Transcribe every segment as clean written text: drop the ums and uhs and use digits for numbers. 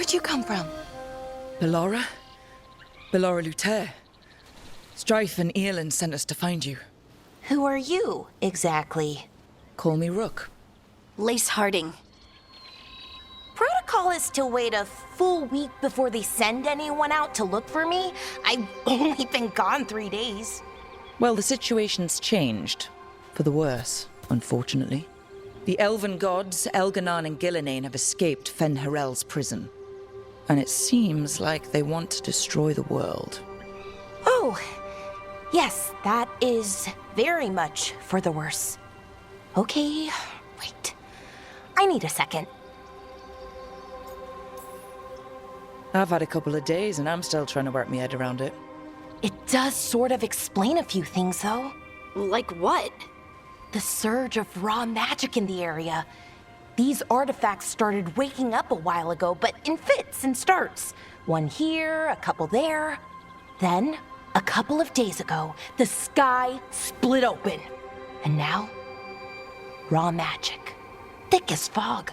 Where'd you come from? Bellara? Bellara Luther. Strife and Elan sent us to find you. Who are you, exactly? Call me Rook. Lace Harding. Protocol is to wait a full week before they send anyone out to look for me. I've only been gone 3 days. Well, the situation's changed. For the worse, unfortunately. The elven gods, Elganan and Gillinane, have escaped Fen'Harel's prison. And it seems like they want to destroy the world. Oh, yes, that is very much for the worse. Okay, wait. I need a second. I've had a couple of days and I'm still trying to work my head around it. It does sort of explain a few things, though. Like what? The surge of raw magic in the area. These artifacts started waking up a while ago, but in fits and starts. One here, a couple there. Then, a couple of days ago, the sky split open. And now, raw magic. Thick as fog.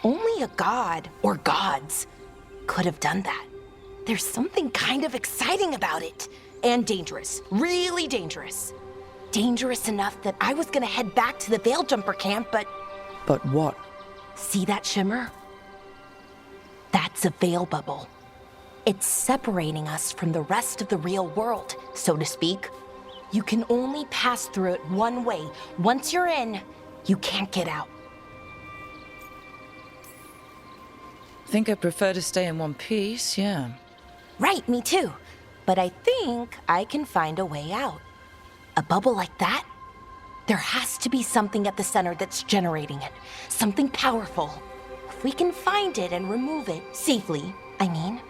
Only a god, or gods, could have done that. There's something kind of exciting about it. And dangerous. Really dangerous. Dangerous enough that I was gonna head back to the Veil Jumper camp, but... But what? See that shimmer? That's a veil bubble. It's separating us from the rest of the real world, so to speak. You can only pass through it one way. Once you're in, you can't get out. Think I prefer to stay in one piece, yeah. Right, me too. But I think I can find a way out. A bubble like that? There has to be something at the center that's generating it. Something powerful. If we can find it and remove it, safely, I mean,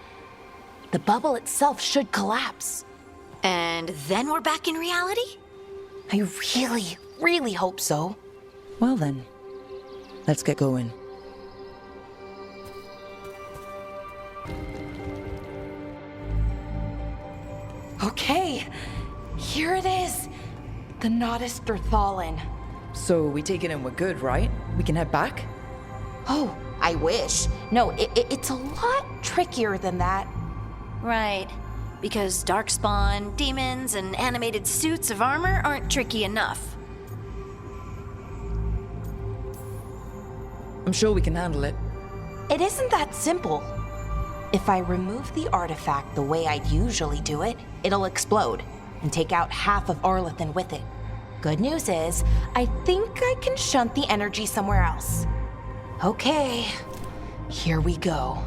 the bubble itself should collapse. And then we're back in reality? I really, really hope so. Well then, let's get going. Okay, here it is. The Nodus Thalin. So we take it and we're good, right? We can head back? Oh, I wish. No, it's a lot trickier than that. Right. Because darkspawn, demons, and animated suits of armor aren't tricky enough. I'm sure we can handle it. It isn't that simple. If I remove the artifact the way I'd usually do it, it'll explode and take out half of Arlathan with it. Good news is, I think I can shunt the energy somewhere else. Okay, here we go.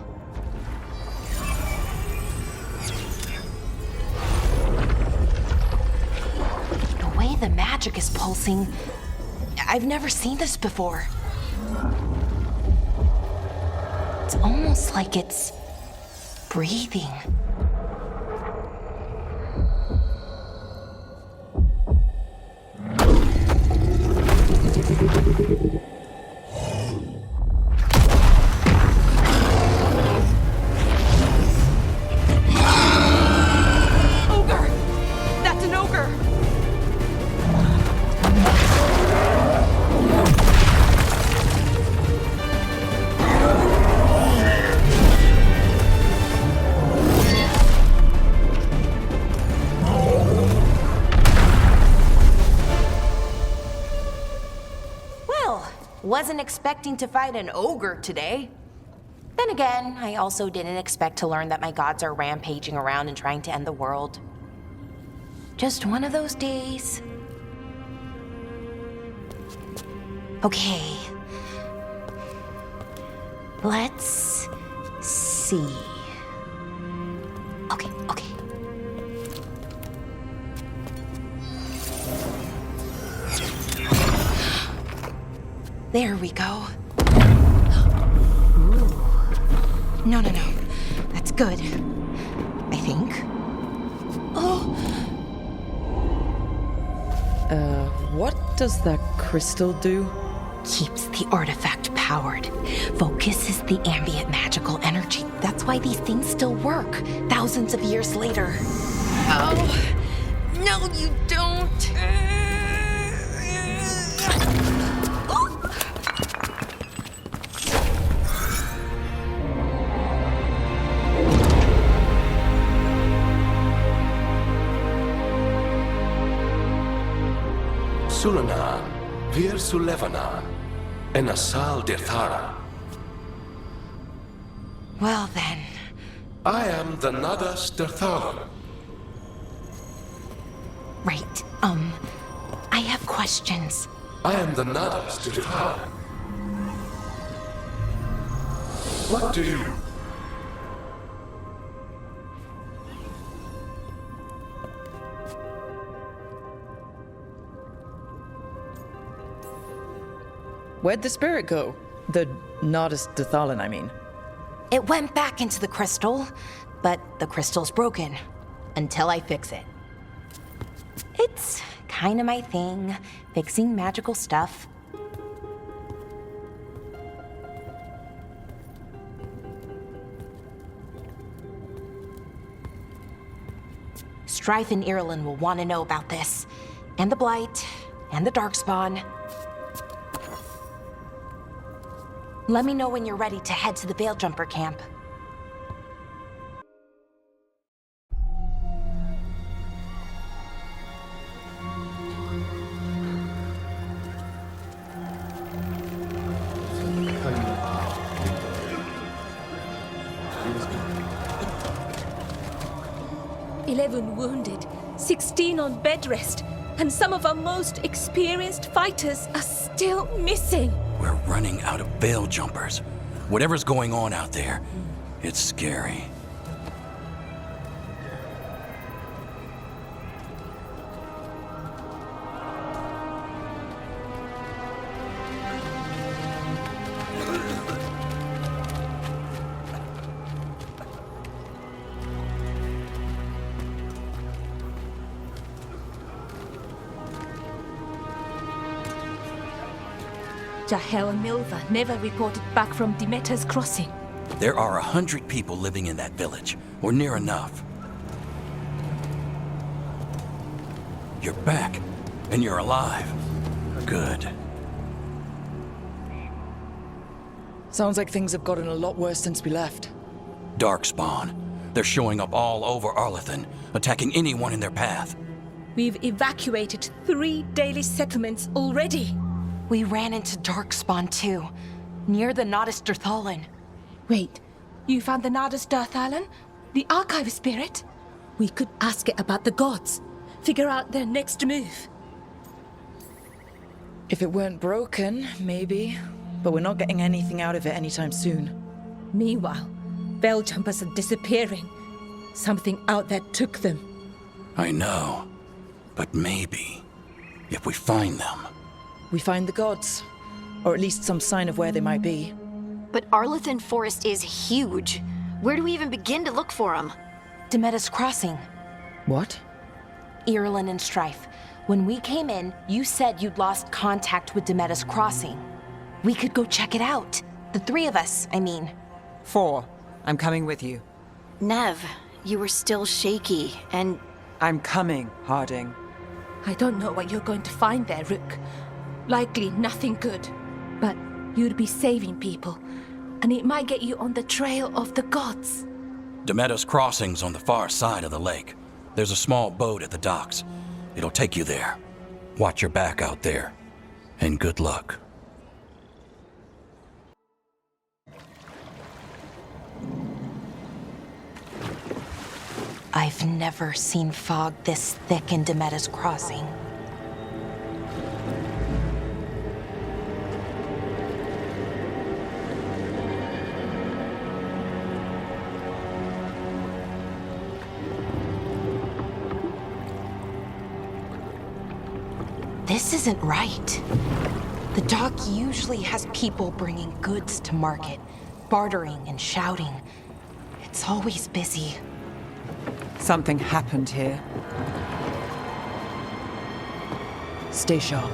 The way the magic is pulsing, I've never seen this before. It's almost like it's breathing. Ogre! That's an ogre! Wasn't expecting to fight an ogre today. Then again, I also didn't expect to learn that my gods are rampaging around and trying to end the world. Just one of those days. Okay. Let's see. Okay. There we go. Ooh. No. That's good. I think. Oh! What does that crystal do? Keeps the artifact powered. Focuses the ambient magical energy. That's why these things still work, thousands of years later. Oh! No, you don't! Sulanan, Vir Sulevanan, and Asal Dirthara. Well then. I am the Nadas Dirthara. Right, I have questions. I am the Nadas Dirthara. What do you... Where'd the spirit go? The Nardus Dathalan, I mean. It went back into the crystal, but the crystal's broken. Until I fix it. It's kinda my thing, fixing magical stuff. Strife and Ireland will want to know about this. And the Blight, and the Darkspawn. Let me know when you're ready to head to the Veil Jumper camp. "11 wounded, 16 on bed rest, and some of our most experienced fighters are still missing." We're running out of Veil Jumpers. Whatever's going on out there, it's scary. Jahel and Milva never reported back from Demeter's crossing. There are 100 people living in that village, or near enough. You're back, and you're alive. Good. Sounds like things have gotten a lot worse since we left. Darkspawn. They're showing up all over Arlathan, attacking anyone in their path. We've evacuated 3 daily settlements already. We ran into Darkspawn too, near the Nardus Dirthalan. Wait, you found the Nardus Dirthalan? The archive spirit? We could ask it about the gods. Figure out their next move. If it weren't broken, maybe. But we're not getting anything out of it anytime soon. Meanwhile, Veil Jumpers are disappearing. Something out there took them. I know. But maybe, if we find them... We find the gods. Or at least some sign of where they might be. But Arlathan Forest is huge. Where do we even begin to look for them? Demeter's Crossing. What? Ireland and Strife. When we came in, you said you'd lost contact with Demeter's Crossing. We could go check it out. The 3 of us, I mean. 4. I'm coming with you. Nev, you were still shaky, and... I'm coming, Harding. I don't know what you're going to find there, Rook. Likely nothing good. But you'd be saving people, and it might get you on the trail of the gods. Demeter's Crossing's on the far side of the lake. There's a small boat at the docks. It'll take you there. Watch your back out there. And good luck. I've never seen fog this thick in Demeter's Crossing. This isn't right. The dock usually has people bringing goods to market, bartering and shouting. It's always busy. Something happened here. Stay sharp.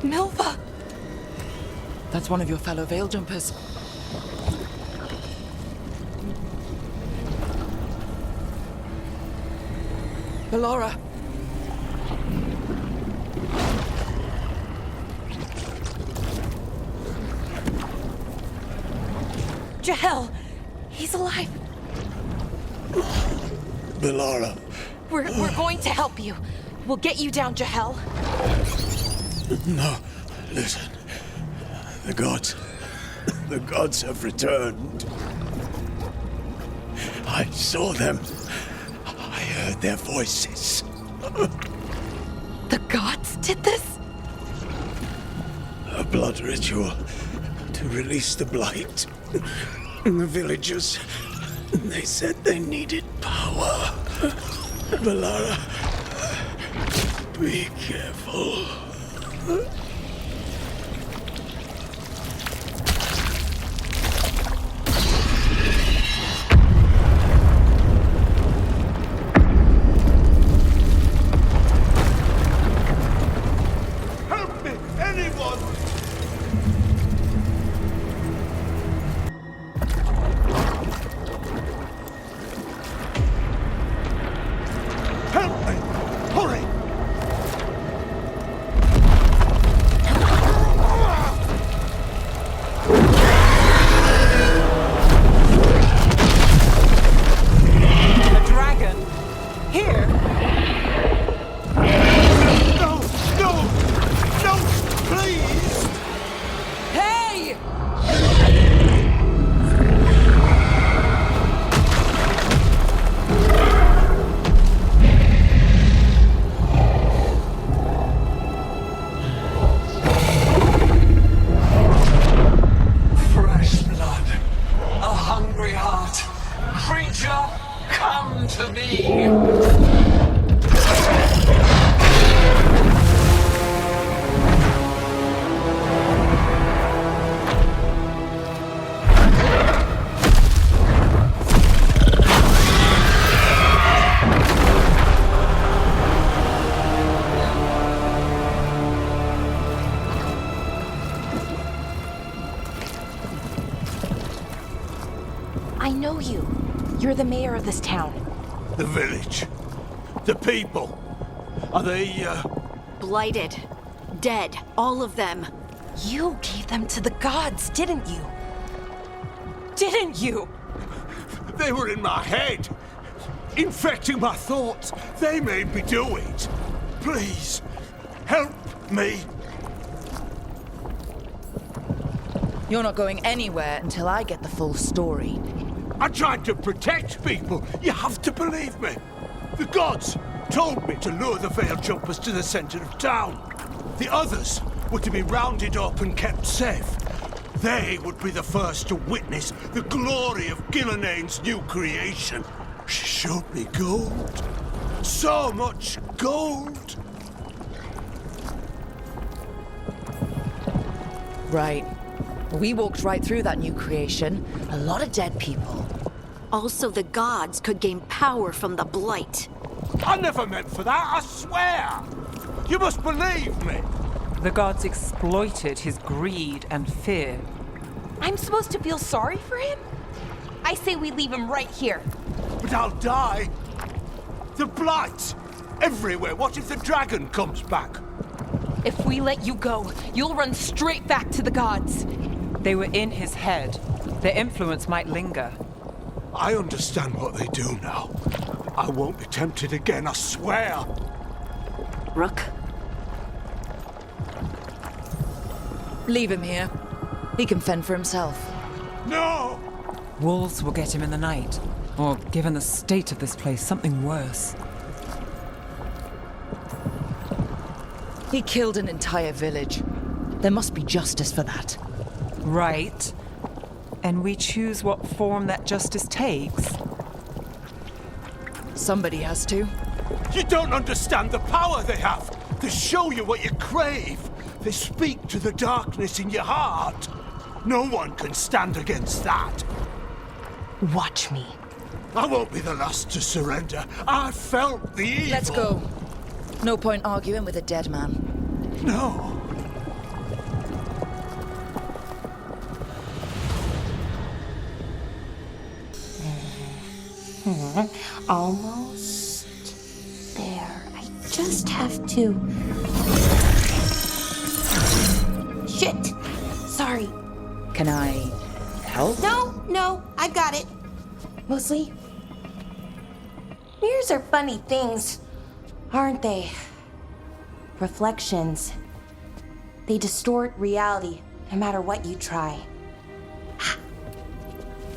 Milva! That's one of your fellow Veil Jumpers. Bellara! Jahel! He's alive! Bellara. We're going to help you. We'll get you down, Jahel. No, listen. The gods have returned. I saw them. I heard their voices. The gods did this? A blood ritual to release the blight. The villagers, they said they needed power. Bellara, be careful. Help me, anyone! Help me! Hurry! A dragon? Here? No! No! No! Please! Hey! Fresh blood, a hungry heart. Creature, come to me. I know you. You're the mayor of this town. The village. The people. Are they, Blighted. Dead. All of them. You gave them to the gods, didn't you? Didn't you? They were in my head. Infecting my thoughts. They made me do it. Please, help me. You're not going anywhere until I get the full story. I tried to protect people. You have to believe me. The gods told me to lure the Veil Jumpers to the center of town. The others were to be rounded up and kept safe. They would be the first to witness the glory of Gilnenain's new creation. She showed me gold. So much gold. Right. We walked right through that new creation. A lot of dead people. Also, the gods could gain power from the blight. I never meant for that, I swear. You must believe me. The gods exploited his greed and fear. I'm supposed to feel sorry for him? I say we leave him right here. But I'll die. The blight. Everywhere. What if the dragon comes back? If we let you go, you'll run straight back to the gods. They were in his head. Their influence might linger. I understand what they do now. I won't be tempted again, I swear. Rook? Leave him here. He can fend for himself. No! Wolves will get him in the night. Or, given the state of this place, something worse. He killed an entire village. There must be justice for that. Right. And we choose what form that justice takes. Somebody has to. You don't understand the power they have. They show you what you crave. They speak to the darkness in your heart. No one can stand against that. Watch me. I won't be the last to surrender. I felt the evil. Let's go. No point arguing with a dead man. No. Almost there. I just have to... Shit! Sorry. Can I help? No, I've got it. Mostly, mirrors are funny things, aren't they? Reflections. They distort reality no matter what you try.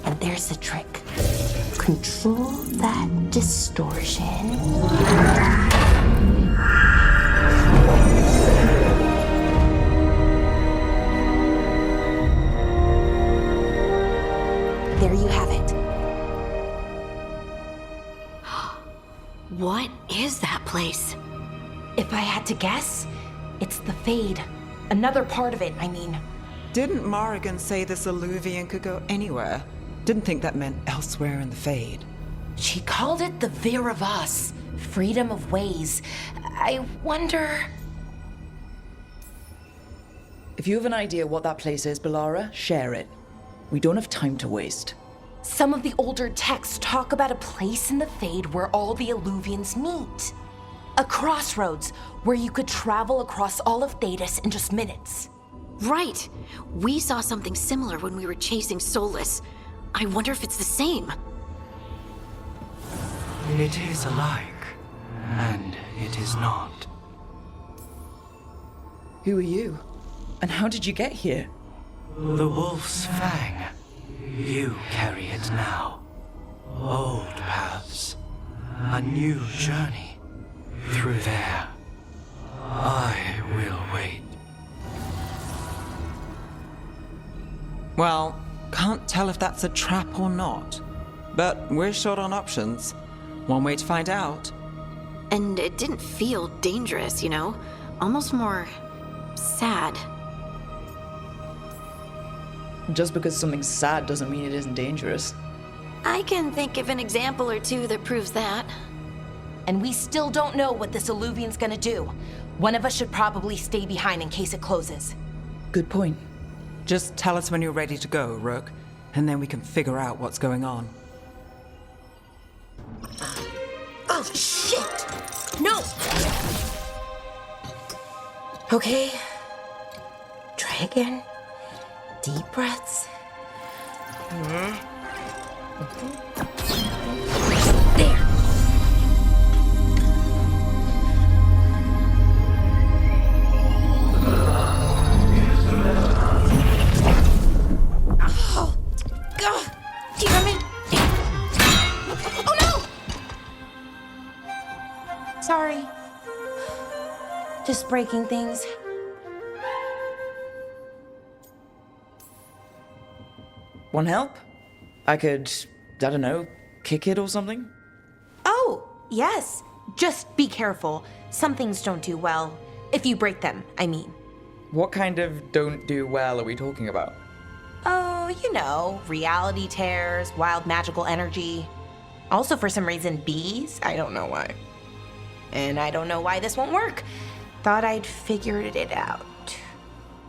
And there's the trick. Control that distortion. There you have it. What is that place? If I had to guess, it's the Fade. Another part of it, I mean. Didn't Morrigan say this Illuvian could go anywhere? Didn't think that meant elsewhere in the Fade. She called it the Vir of Us, freedom of ways. I wonder... If you have an idea what that place is, Bellara, share it. We don't have time to waste. Some of the older texts talk about a place in the Fade where all the Illuvians meet. A crossroads where you could travel across all of Thedas in just minutes. Right. We saw something similar when we were chasing Solus. I wonder if it's the same. It is alike, and it is not. Who are you? And how did you get here? The Wolf's Fang. You carry it now. Old paths. A new journey. Through there. I will wait. Well, can't tell if that's a trap or not. But we're short on options. One way to find out. And it didn't feel dangerous, you know? Almost more sad. Just because something's sad doesn't mean it isn't dangerous. I can think of an example or two that proves that. And we still don't know what this Illuvian's gonna do. One of us should probably stay behind in case it closes. Good point. Just tell us when you're ready to go, Rook, and then we can figure out what's going on. Oh, shit! No! Okay. Try again. Deep breaths. There. Oh, God, damn it! Oh no! Sorry. Just breaking things. Want help? I could, I don't know, kick it or something? Oh, yes. Just be careful. Some things don't do well. If you break them, I mean. What kind of don't do well are we talking about? Oh, you know, reality tears, wild magical energy. Also, for some reason, bees. I don't know why. And I don't know why this won't work. Thought I'd figured it out.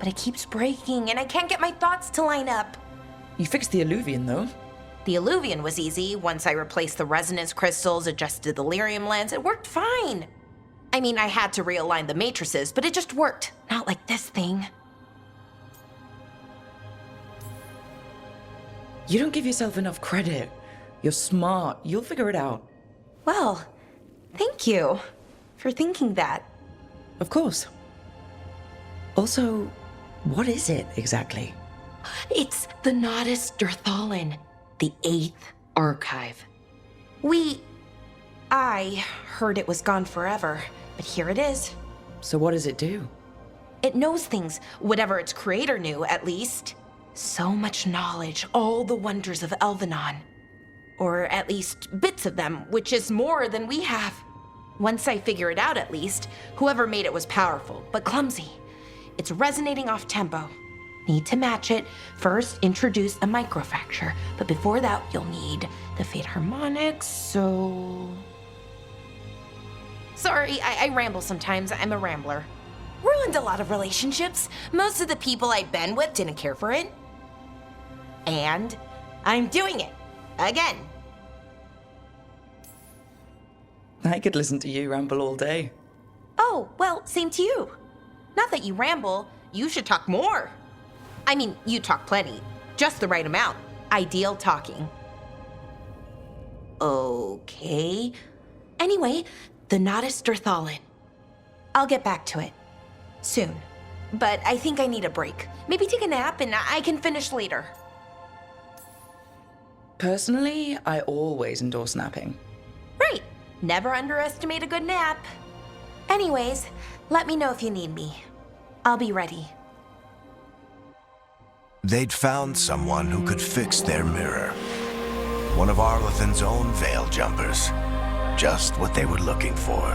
But it keeps breaking, and I can't get my thoughts to line up. You fixed the Illuvian, though. The Illuvian was easy. Once I replaced the resonance crystals, adjusted the lyrium lens, it worked fine. I mean, I had to realign the matrices, but it just worked. Not like this thing. You don't give yourself enough credit. You're smart. You'll figure it out. Well, thank you for thinking that. Of course. Also, what is it exactly? It's the Nodus Dirthalin, the 8th archive. I heard it was gone forever, but here it is. So what does it do? It knows things, whatever its creator knew, at least. So much knowledge, all the wonders of Elvenon. Or at least bits of them, which is more than we have. Once I figure it out, at least, whoever made it was powerful, but clumsy. It's resonating off tempo. Need to match it. First, introduce a microfracture, but before that, you'll need the Fade harmonics, so... Sorry, I ramble sometimes. I'm a rambler. Ruined a lot of relationships. Most of the people I'd been with didn't care for it. And I'm doing it. Again. I could listen to you ramble all day. Oh, well, same to you. Not that you ramble, you should talk more. I mean, you talk plenty. Just the right amount. Ideal talking. Okay. Anyway, the Nodus Dirthalin. I'll get back to it. Soon. But I think I need a break. Maybe take a nap and I can finish later. Personally, I always endorse napping. Right. Never underestimate a good nap. Anyways, let me know if you need me. I'll be ready. They'd found someone who could fix their mirror. One of Arlathan's own veil jumpers. Just what they were looking for.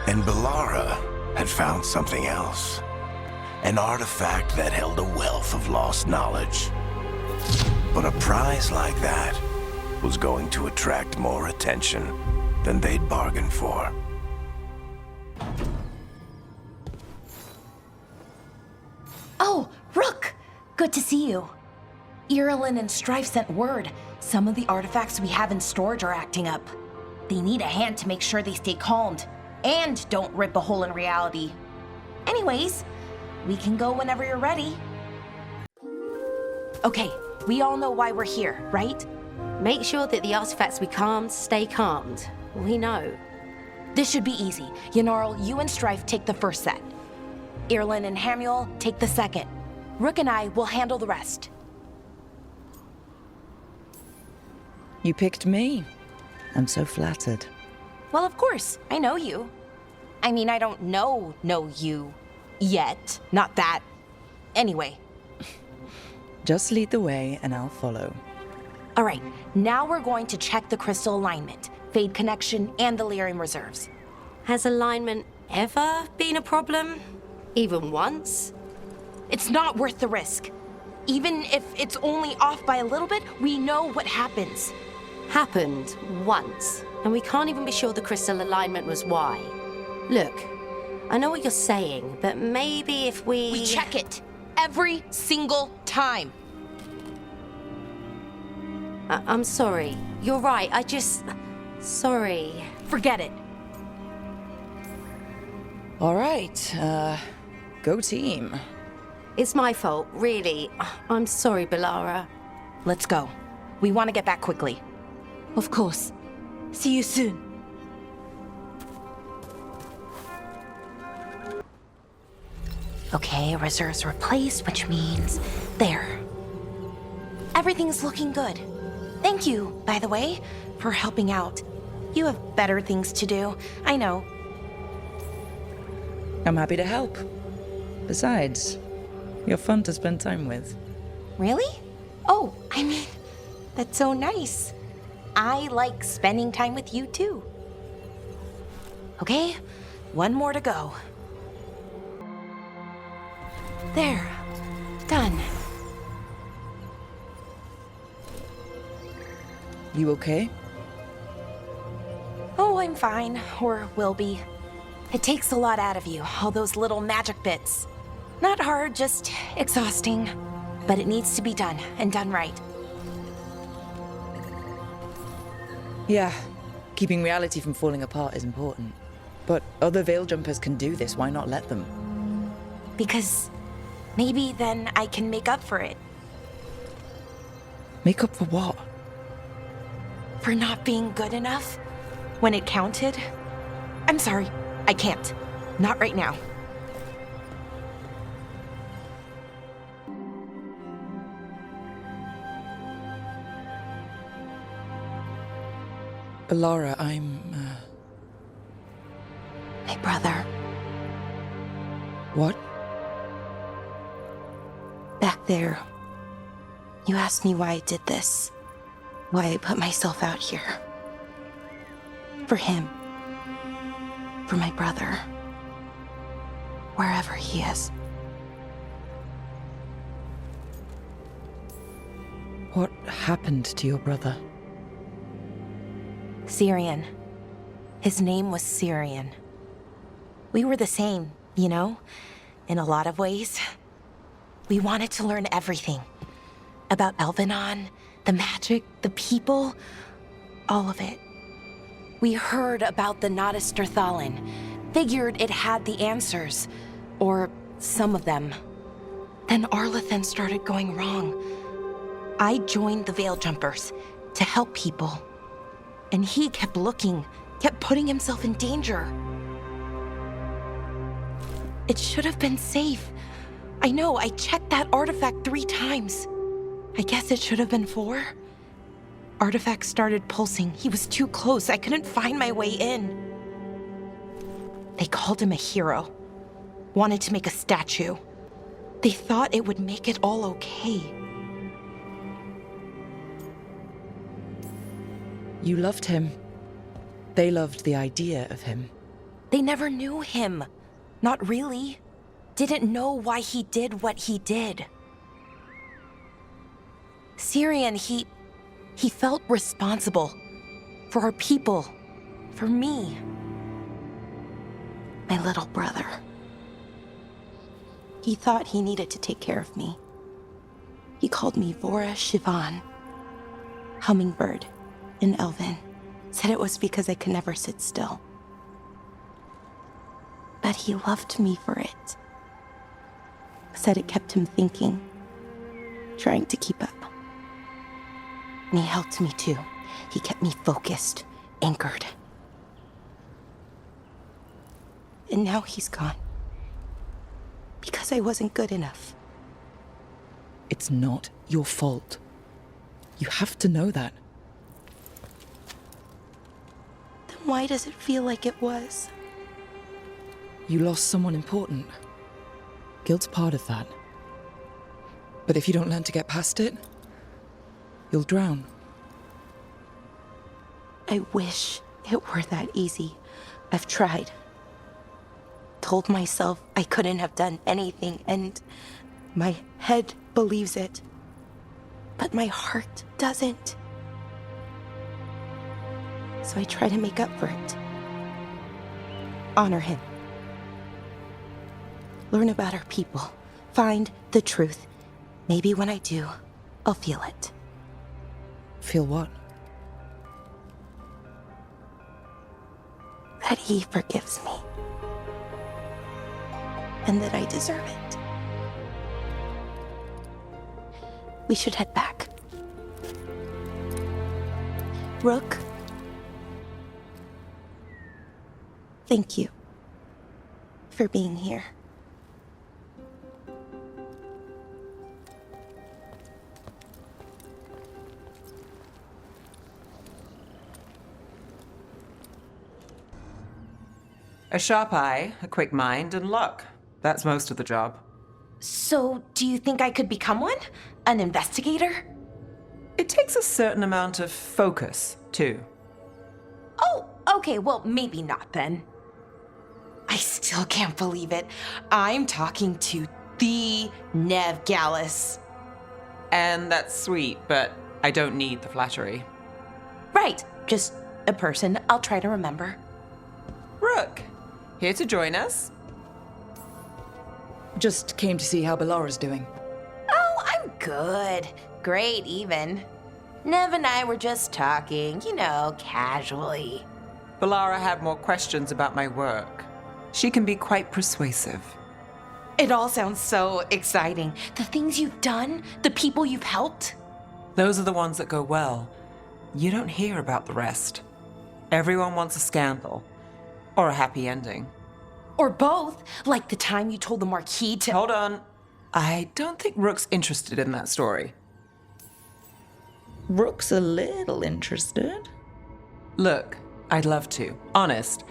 And Bellara had found something else. An artifact that held a wealth of lost knowledge. But a prize like that was going to attract more attention than they'd bargained for. Oh, Rook! Good to see you. Irulan and Strife sent word. Some of the artifacts we have in storage are acting up. They need a hand to make sure they stay calmed. And don't rip a hole in reality. Anyways, we can go whenever you're ready. Okay, we all know why we're here, right? Make sure that the artifacts we calmed stay calmed. We know. This should be easy. Yanarl, you and Strife take the first set. Irulan and Hamuel take the second. Rook and I will handle the rest. You picked me. I'm so flattered. Well, of course, I know you. I mean, I don't know you yet. Not that. Anyway. Just lead the way and I'll follow. All right, now we're going to check the crystal alignment, Fade Connection, and the Lyrium reserves. Has alignment ever been a problem? Even once? It's not worth the risk. Even if it's only off by a little bit, we know what happens. Happened once, and we can't even be sure the crystal alignment was why. Look, I know what you're saying, but maybe if We check it every single time. I'm sorry. You're right. Sorry. Forget it. All right, go team. It's my fault, really. I'm sorry, Bellara. Let's go. We want to get back quickly. Of course. See you soon. Okay, reserves replaced, which means there. Everything's looking good. Thank you, by the way, for helping out. You have better things to do, I know. I'm happy to help. Besides, you're fun to spend time with. Really? Oh, I mean, that's so nice. I like spending time with you too. Okay, one more to go. There, done. You okay? Oh, I'm fine, or will be. It takes a lot out of you, all those little magic bits. Not hard, just exhausting. But it needs to be done, and done right. Yeah, keeping reality from falling apart is important. But other veil jumpers can do this, why not let them? Because maybe then I can make up for it. Make up for what? For not being good enough when it counted. I'm sorry, I can't. Not right now. Bellara, I'm, My brother, What? back there. You asked me why I did this. Why I put myself out here. For him. For my brother. Wherever he is. What happened to your brother? Syrian. His name was Syrian. We were the same, you know, in a lot of ways. We wanted to learn everything. About Elvenon, the magic, the people, all of it. We heard about the Notisterthalin. Figured it had the answers. Or some of them. Then Arlathan started going wrong. I joined the Veil Jumpers to help people. And he kept looking, kept putting himself in danger. It should have been safe. I know, I checked that artifact 3 times. I guess it should have been 4. Artifact started pulsing. He was too close. I couldn't find my way in. They called him a hero. Wanted to make a statue. They thought it would make it all okay. You loved him. They loved the idea of him. They never knew him. Not really. Didn't know why he did what he did. Syrian, he felt responsible. For our people. For me. My little brother. He thought he needed to take care of me. He called me Vora Shivan. Hummingbird in Elven. Said it was because I could never sit still. But he loved me for it. Said it kept him thinking. Trying to keep up. And he helped me too. He kept me focused, anchored. And now he's gone. Because I wasn't good enough. It's not your fault. You have to know that. Then why does it feel like it was? You lost someone important. Guilt's part of that. But if you don't learn to get past it, you'll drown. I wish it were that easy. I've tried. Told myself I couldn't have done anything, and my head believes it. But my heart doesn't. So I try to make up for it. Honor him. Learn about our people. Find the truth. Maybe when I do, I'll feel it. Feel what? That he forgives me. And that I deserve it. We should head back. Rook. Thank you for being here. A sharp eye, a quick mind, and luck. That's most of the job. So, do you think I could become one? An investigator? It takes a certain amount of focus, too. Oh, okay, well, maybe not then. I still can't believe it. I'm talking to the Nev Gallus. And that's sweet, but I don't need the flattery. Right, just a person I'll try to remember. Rook, here to join us? Just came to see how Bellara's doing. Oh, I'm good. Great, even. Nev and I were just talking, casually. Bellara had more questions about my work. She can be quite persuasive. It all sounds so exciting. The things you've done, the people you've helped. Those are the ones that go well. You don't hear about the rest. Everyone wants a scandal. Or a happy ending. Or both, like the time you told the Marquis to— Hold on. I don't think Rook's interested in that story. Rook's a little interested. Look, I'd love to, honest,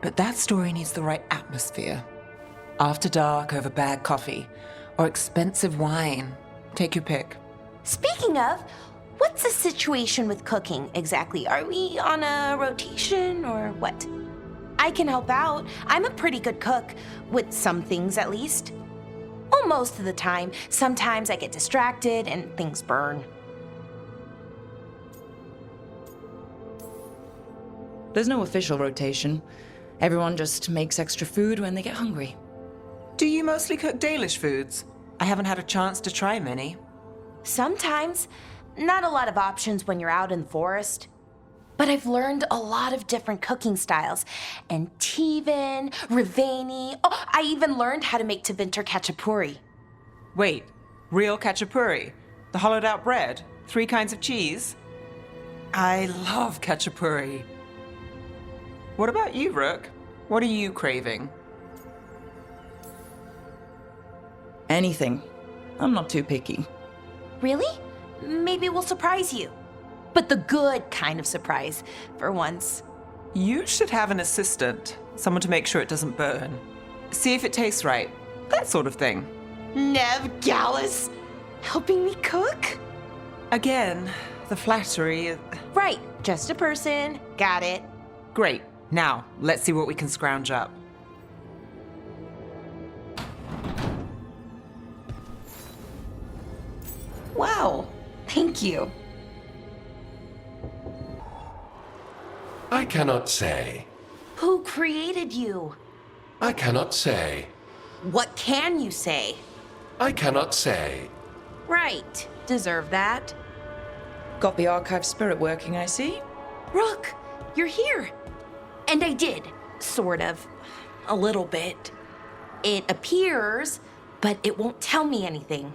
but that story needs the right atmosphere. After dark over bad coffee, or expensive wine. Take your pick. Speaking of, what's the situation with cooking exactly? Are we on a rotation or what? I can help out. I'm a pretty good cook, with some things at least. Well, most of the time. Sometimes I get distracted and things burn. There's no official rotation. Everyone just makes extra food when they get hungry. Do you mostly cook Dalish foods? I haven't had a chance to try many. Sometimes. Not a lot of options when you're out in the forest. but I've learned a lot of different cooking styles. And Tivin, Rivani. Oh, I even learned how to make Tevinter Khachapuri. Wait, real khachapuri? The hollowed out bread? 3 kinds of cheese? I love khachapuri. What about you, Rook? What are you craving? Anything. I'm not too picky. Really? Maybe we'll surprise you. But the good kind of surprise, for once. You should have an assistant. Someone to make sure it doesn't burn. See if it tastes right. That sort of thing. Nev Gallus, helping me cook? Again, the flattery. Right, just a person. Got it. Great. Now, let's see what we can scrounge up. Wow, thank you. I cannot say. Who created you? I cannot say. What can you say? I cannot say. Right, deserve that. Got the archive spirit working, I see. Rook, you're here. And I did, sort of. A little bit. It appears, but it won't tell me anything.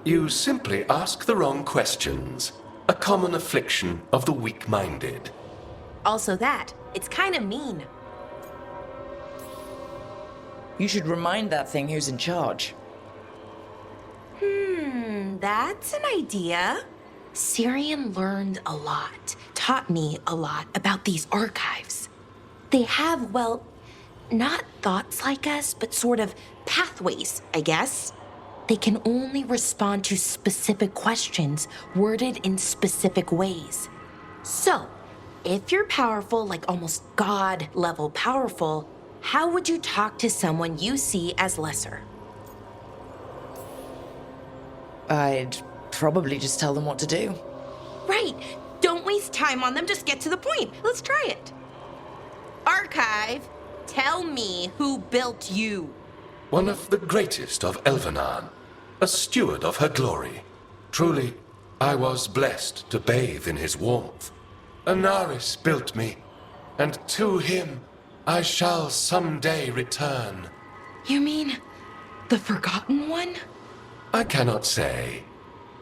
You simply ask the wrong questions. A common affliction of the weak-minded. Also that, it's kind of mean. You should remind that thing who's in charge. That's an idea. Syrian learned a lot, taught me a lot about these archives. They have, well, not thoughts like us, but sort of pathways, I guess. They can only respond to specific questions worded in specific ways. So, if you're powerful, like almost God-level powerful, how would you talk to someone you see as lesser? I'd probably just tell them what to do. Right. Don't waste time on them. Just get to the point. Let's try it. Archive, tell me who built you. One of the greatest of Elvenan. A steward of her glory. Truly, I was blessed to bathe in his warmth. Anaris built me, and to him I shall someday return. You mean the Forgotten One? I cannot say.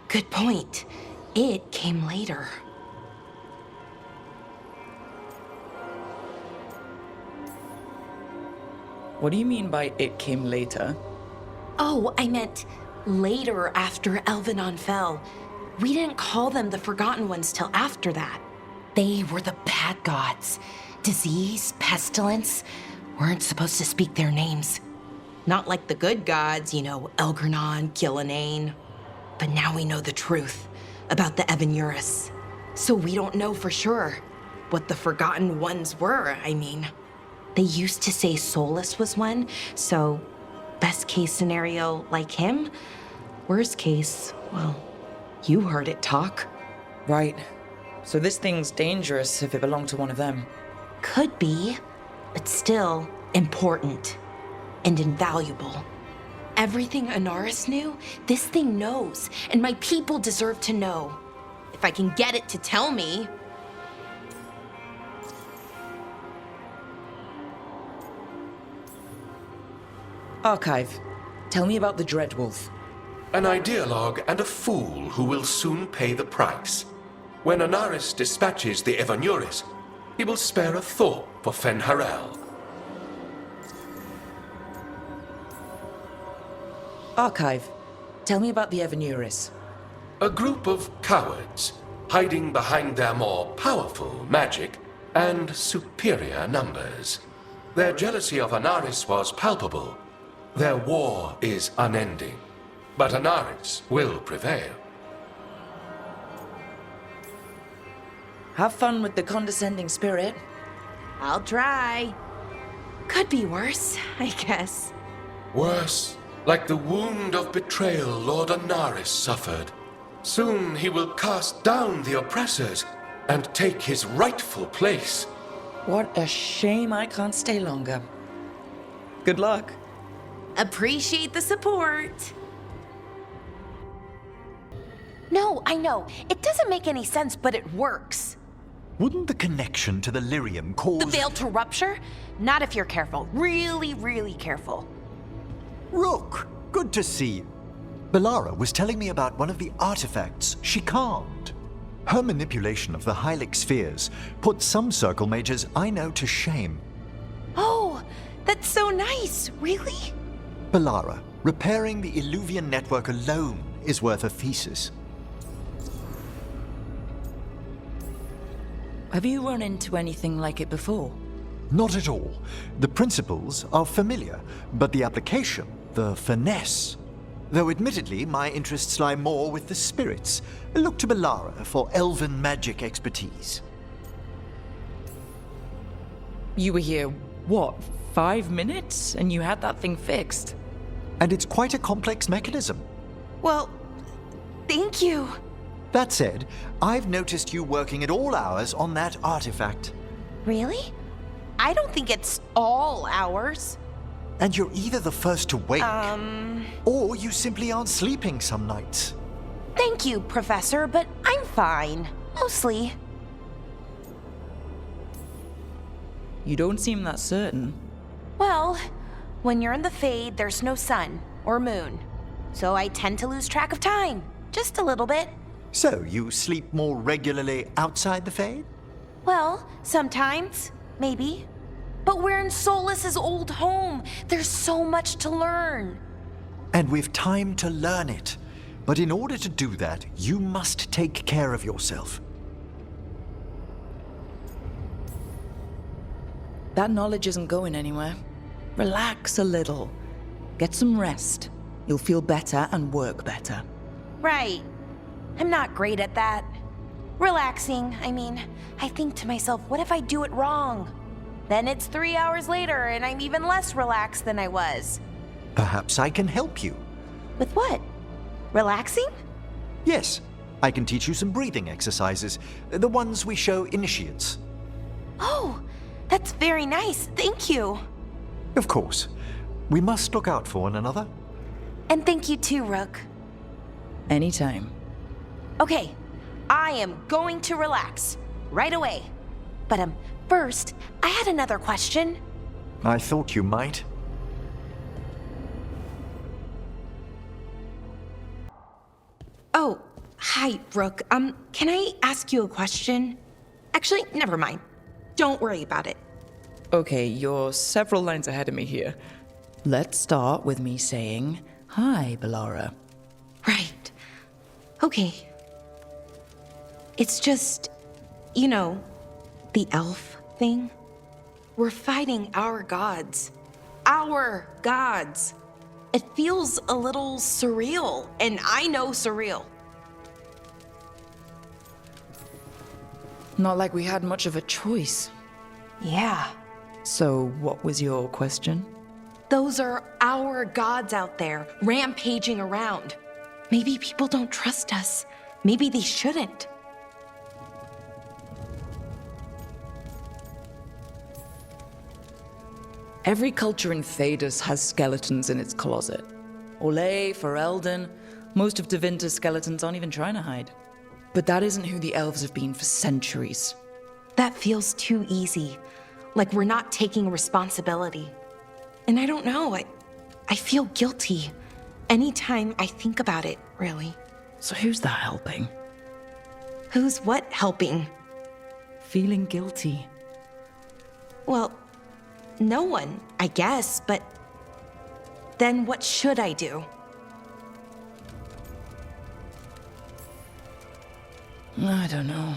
Good point. It came later. What do you mean by it came later? Oh, I meant later after Elvenon fell. We didn't call them the Forgotten Ones till after that. They were the bad gods. Disease, pestilence, weren't supposed to speak their names. Not like the good gods, Elgernon, Gillinane. But now we know the truth about the Evanurus. So we don't know for sure what the Forgotten Ones were, I mean. They used to say Solus was one, so best case scenario like him. Worst case, well, you heard it talk. Right. So this thing's dangerous if it belonged to one of them. Could be, but still important and invaluable. Everything Anaris knew, this thing knows, and my people deserve to know. If I can get it to tell me. Archive, tell me about the Dreadwolf. An ideologue and a fool who will soon pay the price. When Anaris dispatches the Evanuris, he will spare a thought for Fenharel. Archive, tell me about the Evanuris. A group of cowards, hiding behind their more powerful magic and superior numbers. Their jealousy of Anaris was palpable. Their war is unending. But Anaris will prevail. Have fun with the condescending spirit. I'll try. Could be worse, I guess. Worse, like the wound of betrayal Lord Anaris suffered. Soon he will cast down the oppressors and take his rightful place. What a shame I can't stay longer. Good luck. Appreciate the support. No, I know. It doesn't make any sense, but it works. Wouldn't the connection to the lyrium cause... The veil to rupture? Not if you're careful. Really, really careful. Rook, good to see you. Bellara was telling me about one of the artifacts she calmed. Her manipulation of the Hylic spheres put some circle mages I know to shame. Oh, that's so nice. Really? Bellara, repairing the Illuvian network alone is worth a thesis. Have you run into anything like it before? Not at all. The principles are familiar, but the application, the finesse. Though admittedly, my interests lie more with the spirits. Look to Bellara for elven magic expertise. You were here, what, 5 minutes? And you had that thing fixed? And it's quite a complex mechanism. Well, thank you. That said, I've noticed you working at all hours on that artifact. Really? I don't think it's all hours. And you're either the first to wake, or you simply aren't sleeping some nights. Thank you, Professor, but I'm fine. Mostly. You don't seem that certain. Well, when you're in the Fade, there's no sun or moon. So I tend to lose track of time. Just a little bit. So, you sleep more regularly outside the Fade? Well, sometimes. Maybe. But we're in Solus's old home. There's so much to learn. And we've time to learn it. But in order to do that, you must take care of yourself. That knowledge isn't going anywhere. Relax a little. Get some rest. You'll feel better and work better. Right. I'm not great at that. Relaxing, I mean. I think to myself, what if I do it wrong? Then it's 3 hours later and I'm even less relaxed than I was. Perhaps I can help you. With what? Relaxing? Yes, I can teach you some breathing exercises, the ones we show initiates. Oh, that's very nice. Thank you. Of course. We must look out for one another. And thank you too, Rook. Anytime. Okay, I am going to relax right away. But first, I had another question. I thought you might. Oh, hi, Rook. Can I ask you a question? Actually, never mind. Don't worry about it. Okay, you're several lines ahead of me here. Let's start with me saying, hi, Bellara. Right. Okay. It's just, you know, the elf thing. We're fighting our gods. Our gods. It feels a little surreal, and I know surreal. Not like we had much of a choice. Yeah. So, what was your question? Those are our gods out there, rampaging around. Maybe people don't trust us. Maybe they shouldn't. Every culture in Thedas has skeletons in its closet. Olay, Ferelden, most of Tevinter's skeletons aren't even trying to hide. But that isn't who the elves have been for centuries. That feels too easy. Like we're not taking responsibility. And I don't know, I feel guilty. Anytime I think about it, really. So who's that helping? Who's what helping? Feeling guilty. Well, no one, I guess, but then what should I do? I don't know.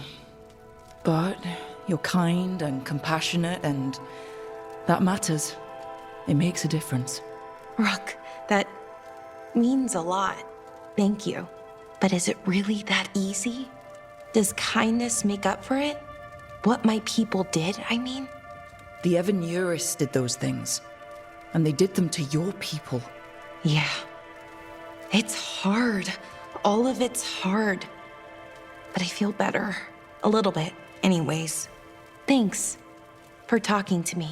But you're kind and compassionate, and that matters. It makes a difference. Rook, that means a lot. Thank you. But is it really that easy? Does kindness make up for it? What my people did, I mean? The Evanuris did those things. And they did them to your people. Yeah. It's hard. All of it's hard. But I feel better. A little bit, anyways. Thanks for talking to me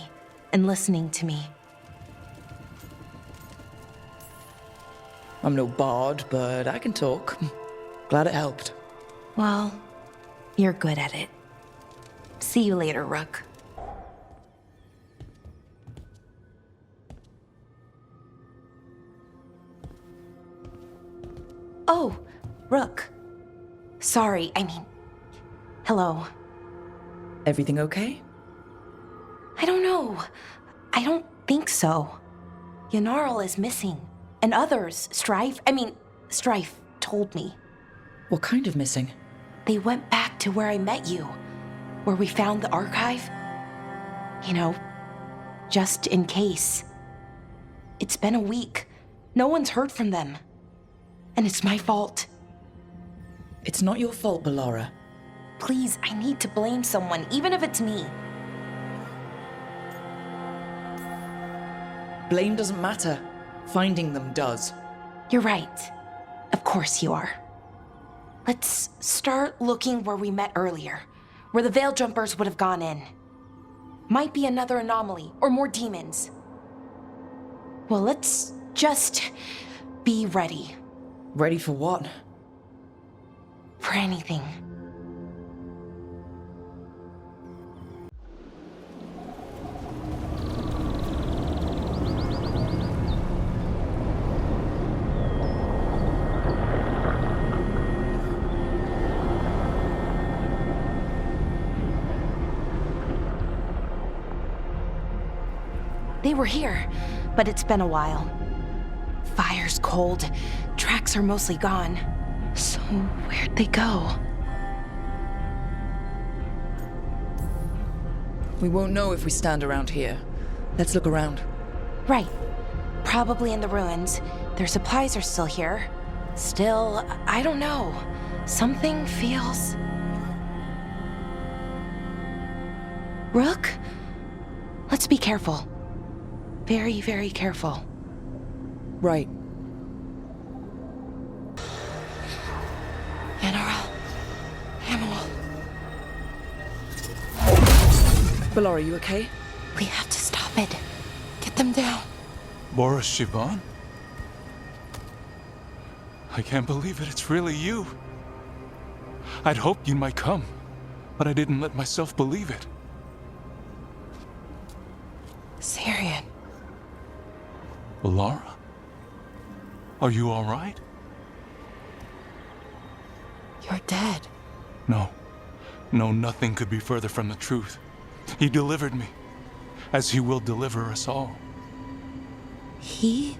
and listening to me. I'm no bard, but I can talk. Glad it helped. Well, you're good at it. See you later, Rook. Oh, Rook. Sorry, hello. Everything okay? I don't know. I don't think so. Yanarl is missing. And others, Strife told me. What kind of missing? They went back to where I met you, where we found the archive. Just in case. It's been a week. No one's heard from them. And it's my fault. It's not your fault, Bellara. Please, I need to blame someone, even if it's me. Blame doesn't matter. Finding them does. You're right. Of course you are. Let's start looking where we met earlier, where the Veil Jumpers would have gone in. Might be another anomaly, or more demons. Well, let's just be ready. Ready for what? For anything. They were here, but it's been a while. Fire's cold, tracks are mostly gone. So where'd they go? We won't know if we stand around here. Let's look around. Right. Probably in the ruins. Their supplies are still here. Still, I don't know. Something feels... Rook? Let's be careful. Very, very careful. Right. Yanarl. Hamel. Bellara, you okay? We have to stop it. Get them down. Boris Shivan? I can't believe it. It's really you. I'd hoped you might come, but I didn't let myself believe it. Syrian. Bellara? Are you all right? You're dead. No. No, nothing could be further from the truth. He delivered me, as he will deliver us all. He?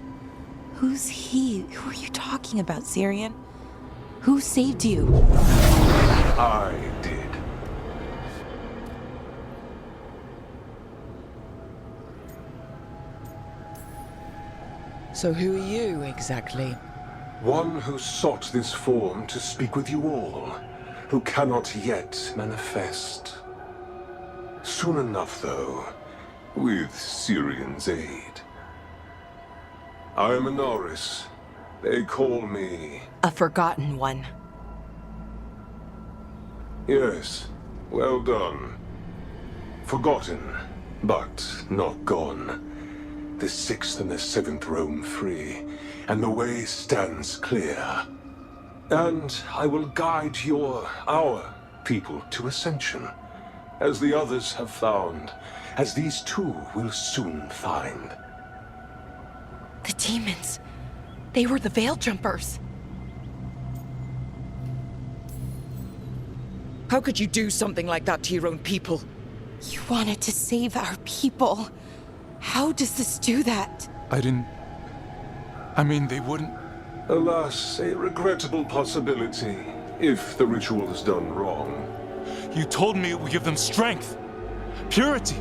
Who's he? Who are you talking about, Syrian? Who saved you? I did. So who are you, exactly? One who sought this form to speak with you all, who cannot yet manifest. Soon enough, though, with Syrian's aid. I am Anaris. They call me... A forgotten one. Yes, well done. Forgotten, but not gone. The 6th and the 7th roam free, and the way stands clear. And I will guide our people to ascension, as the others have found, as these two will soon find. The demons. They were the Veil Jumpers. How could you do something like that to your own people? You wanted to save our people. How does this do that? They wouldn't... Alas, a regrettable possibility, if the ritual is done wrong. You told me it would give them strength, purity.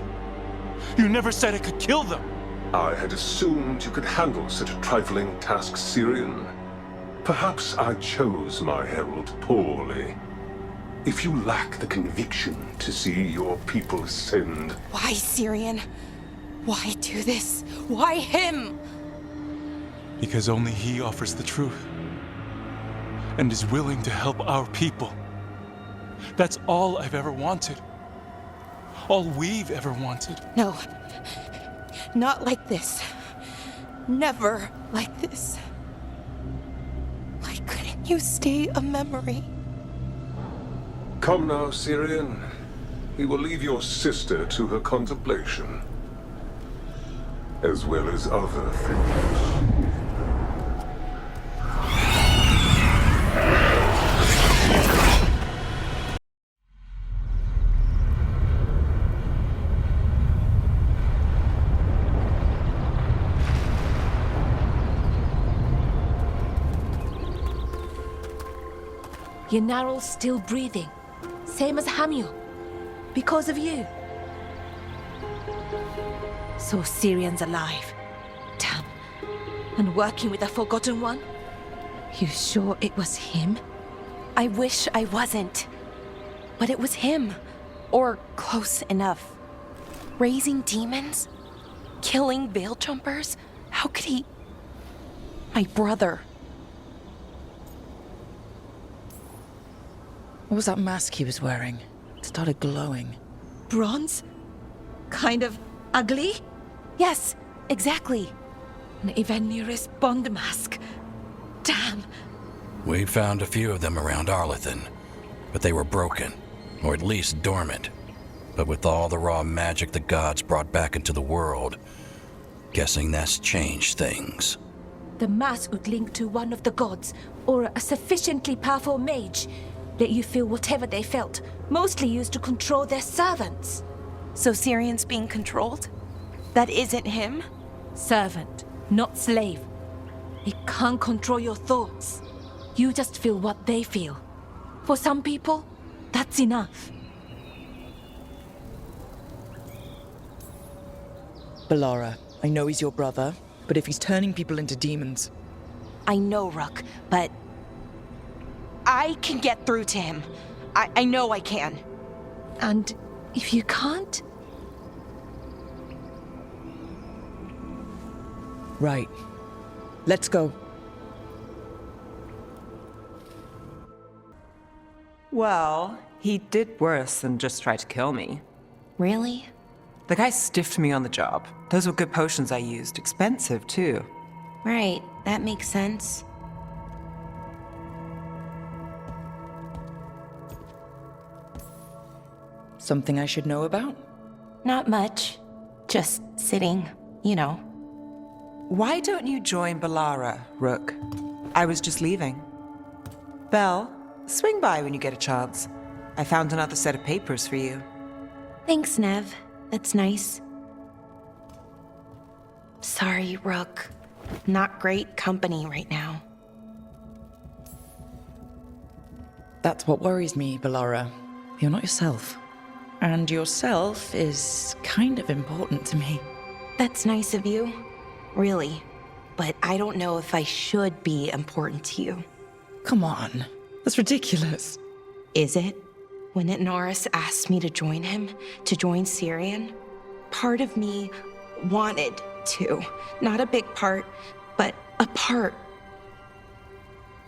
You never said it could kill them. I had assumed you could handle such a trifling task, Syrian. Perhaps I chose my herald poorly. If you lack the conviction to see your people ascend... Why, Syrian? Why do this? Why him? Because only he offers the truth. And is willing to help our people. That's all I've ever wanted. All we've ever wanted. No. Not like this. Never like this. Why couldn't you stay a memory? Come now, Syrian. We will leave your sister to her contemplation, as well as other things. Yenaral's still breathing, same as Hamiel, because of you. So Syrian's alive. Damn. And working with the Forgotten One? You sure it was him? I wish I wasn't. But it was him. Or close enough. Raising demons? Killing veil jumpers? How could he... My brother. What was that mask he was wearing? It started glowing. Bronze? Kind of ugly? Yes, exactly. An Ivanir's Bond mask. Damn. We found a few of them around Arlethan, but they were broken, or at least dormant. But with all the raw magic the gods brought back into the world, guessing that's changed things. The mask would link to one of the gods, or a sufficiently powerful mage. Let you feel whatever they felt, mostly used to control their servants. So Syrian's being controlled? That isn't him? Servant, not slave. It can't control your thoughts. You just feel what they feel. For some people, that's enough. Bellara, I know he's your brother, but if he's turning people into demons... I know, Rook, but... I can get through to him. I know I can. And if you can't? Right. Let's go. Well, he did worse than just try to kill me. Really? The guy stiffed me on the job. Those were good potions I used. Expensive, too. Right, that makes sense. Something I should know about? Not much. Just sitting, you know. Why don't you join Bellara, Rook? I was just leaving. Belle, swing by when you get a chance. I found another set of papers for you. Thanks, Nev. That's nice. Sorry, Rook. Not great company right now. That's what worries me, Bellara. You're not yourself. And yourself is kind of important to me. That's nice of you. Really. But I don't know if I should be important to you. Come on. That's ridiculous. Is it? When Inaris asked me to join him, to join Syrian, part of me wanted to. Not a big part, but a part.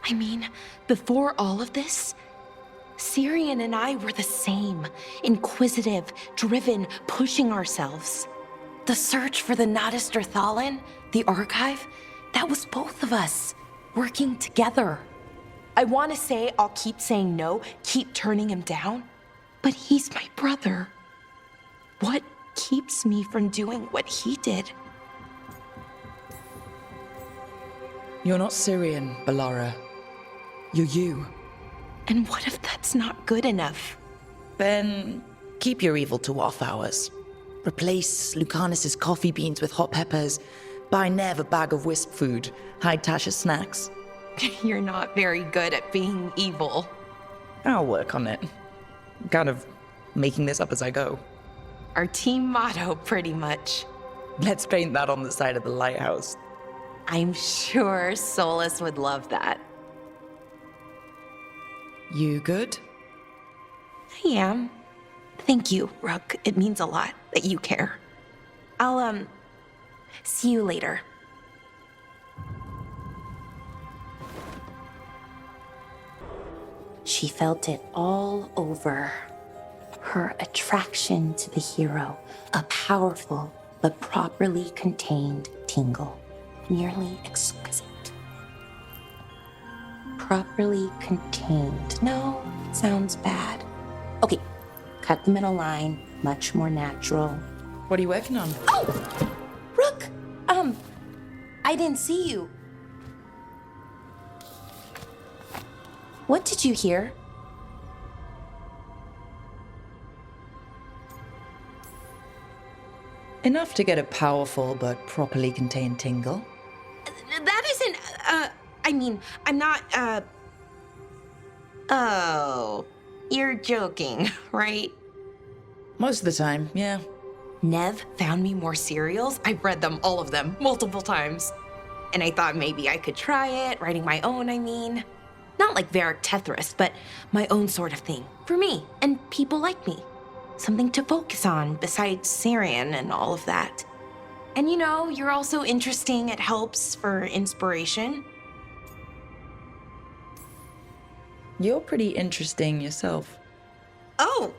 I mean, before all of this, Syrian and I were the same. Inquisitive, driven, pushing ourselves. The search for the Nadister Thalin, the archive, that was both of us, working together. I want to say I'll keep saying no, keep turning him down, but he's my brother. What keeps me from doing what he did? You're not Syrian, Bellara. You're you. And what if that's not good enough? Then keep your evil to off hours. Replace Lucanus's coffee beans with hot peppers. Buy Nev a bag of wisp food. Hide Tasha's snacks. You're not very good at being evil. I'll work on it. I'm kind of making this up as I go. Our team motto, pretty much. Let's paint that on the side of the lighthouse. I'm sure Solus would love that. You good? I am. Thank you, Rook. It means a lot that you care. I'll, see you later. She felt it all over. Her attraction to the hero, a powerful but properly contained tingle, nearly exquisite. Properly contained. No, sounds bad. Okay, Cut them in a line, much more natural. What are you working on? Oh! Rook! I didn't see you. What did you hear? Enough to get a powerful but properly contained tingle. That isn't, I mean, I'm not, Oh, you're joking, right? Most of the time, yeah. Nev found me more cereals. I've read them, all of them, multiple times. And I thought maybe I could try it, writing my own, I mean. Not like Varric Tethrist, but my own sort of thing. For me, and people like me. Something to focus on besides Syrian and all of that. And you know, you're also interesting. It helps for inspiration. You're pretty interesting yourself. Oh,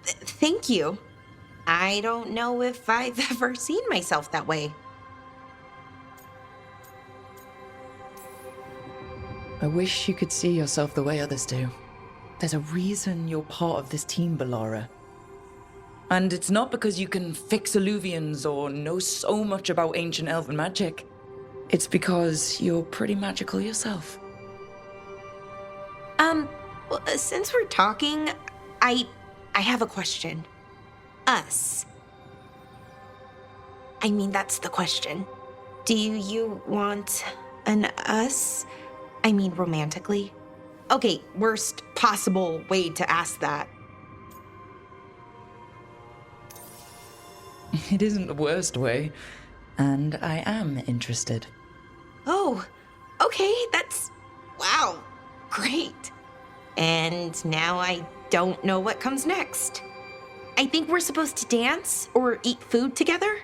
thank you. I don't know if I've ever seen myself that way. I wish you could see yourself the way others do. There's a reason you're part of this team, Bellara. And it's not because you can fix illuvians or know so much about ancient elven magic. It's because you're pretty magical yourself. Well, since we're talking, I have a question. Us. I mean, that's the question. Do you want an us? I mean, romantically? Okay, worst possible way to ask that. It isn't the worst way, and I am interested. Oh, okay, that's... wow, great. And now I don't know what comes next. I think we're supposed to dance or eat food together?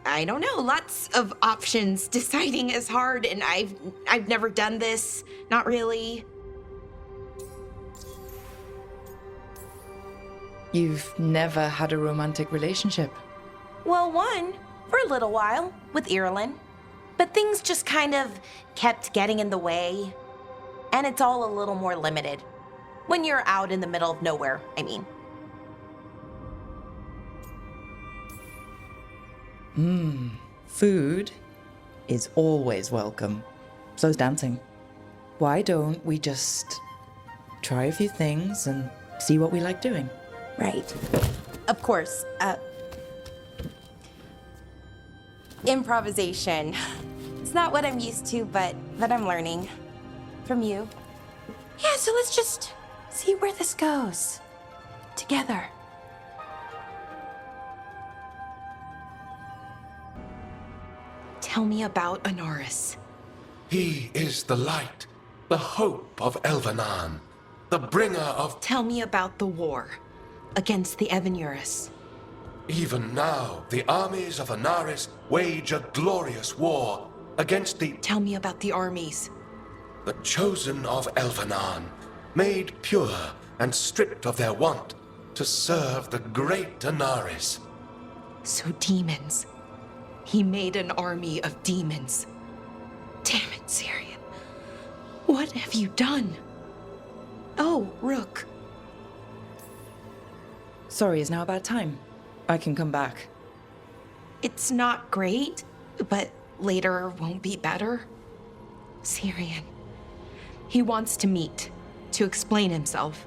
I don't know, lots of options. Deciding is hard, and I've never done this, not really. You've never had a romantic relationship? Well, one, for a little while, with Irulan. But things just kind of kept getting in the way. And it's all a little more limited. When you're out in the middle of nowhere, I mean. Food is always welcome. So's dancing. Why don't we just try a few things and see what we like doing? Right. Of course. Improvisation. It's not what I'm used to, but I'm learning. From you. Yeah, so let's just see where this goes. Together. Tell me about Anaris. He is the light, the hope of Elvenan, the bringer of... Tell me about the war against the Evenuris. Even now, the armies of Anaris wage a glorious war against the... Tell me about the armies. The chosen of Elvenan, made pure and stripped of their want to serve the great Anaris. So demons. He made an army of demons. Damn it, Syrian. What have you done? Oh, Rook. Sorry, is now a bad time? I can come back. It's not great, but later won't be better. Syrian. He wants to meet, to explain himself.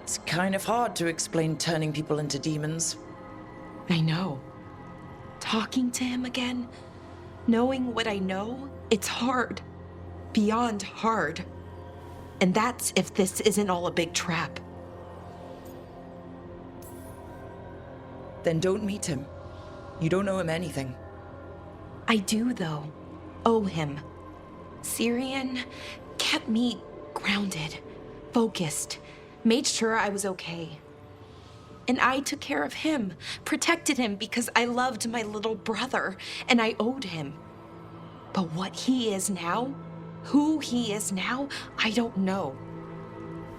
It's kind of hard to explain turning people into demons. I know. Talking to him again, knowing what I know, it's hard. Beyond hard. And that's if this isn't all a big trap. Then don't meet him. You don't owe him anything. I do, though. Owe him. Syrian kept me grounded, focused, made sure I was okay. And I took care of him, protected him because I loved my little brother, and I owed him. But what he is now, who he is now, I don't know.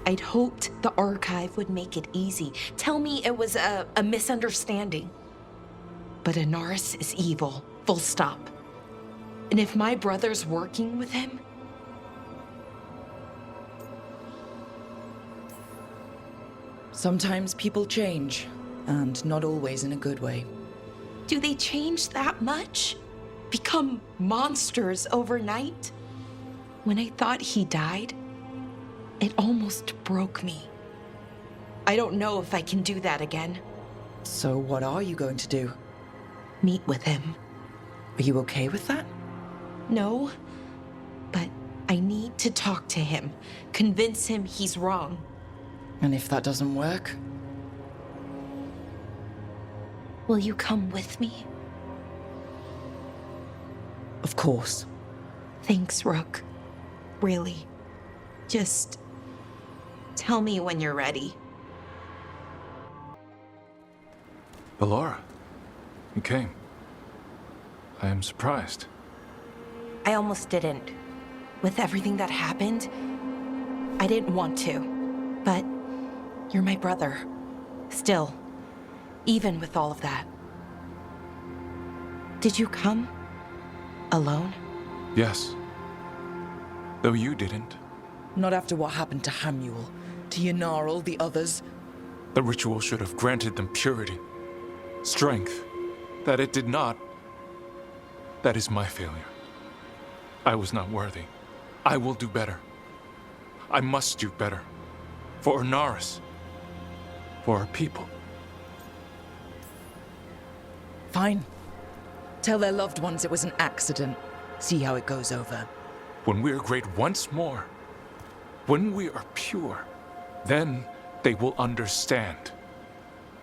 I'd hoped the archive would make it easy, tell me it was a misunderstanding. But Anaris is evil, full stop. And if my brother's working with him, Sometimes people change, and not always in a good way. Do they change that much? Become monsters overnight? When I thought he died, it almost broke me. I don't know if I can do that again. So what are you going to do? Meet with him. Are you okay with that? No, but I need to talk to him. Convince him he's wrong. And if that doesn't work? Will you come with me? Of course. Thanks, Rook. Really. Just tell me when you're ready. Bellara, you came. I am surprised. I almost didn't. With everything that happened, I didn't want to. But you're my brother. Still, even with all of that. Did you come? Alone? Yes. Though you didn't. Not after what happened to Hamuel, to Yanarl, the others. The ritual should have granted them purity, strength. That it did not. That is my failure. I was not worthy. I will do better. I must do better. For Ornaris. For our people. Fine. Tell their loved ones it was an accident. See how it goes over. When we are great once more, when we are pure, then they will understand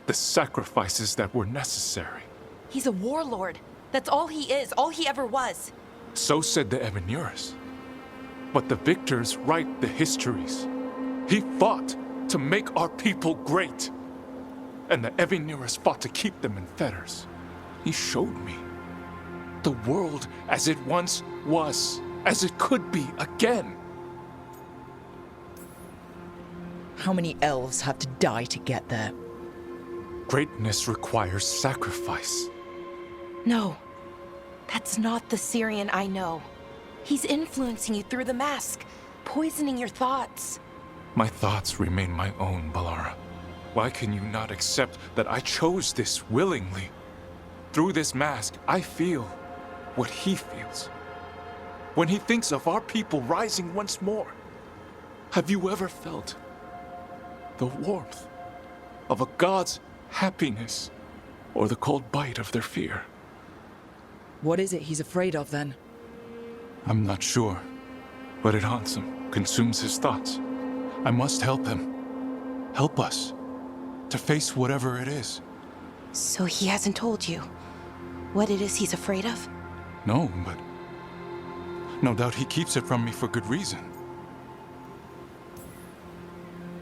the sacrifices that were necessary. He's a warlord. That's all he is, all he ever was. So said the Evanuris. But the victors write the histories. He fought to make our people great. And the Evanuris fought to keep them in fetters. He showed me the world as it once was, as it could be again. How many elves have to die to get there? Greatness requires sacrifice. No, that's not the Syrian I know. He's influencing you through the mask, poisoning your thoughts. My thoughts remain my own, Bellara. Why can you not accept that I chose this willingly? Through this mask, I feel what he feels. When he thinks of our people rising once more, have you ever felt the warmth of a god's happiness or the cold bite of their fear? What is it he's afraid of, then? I'm not sure, but it haunts him, consumes his thoughts. I must help him. Help us to face whatever it is. So he hasn't told you what it is he's afraid of? No, but no doubt he keeps it from me for good reason.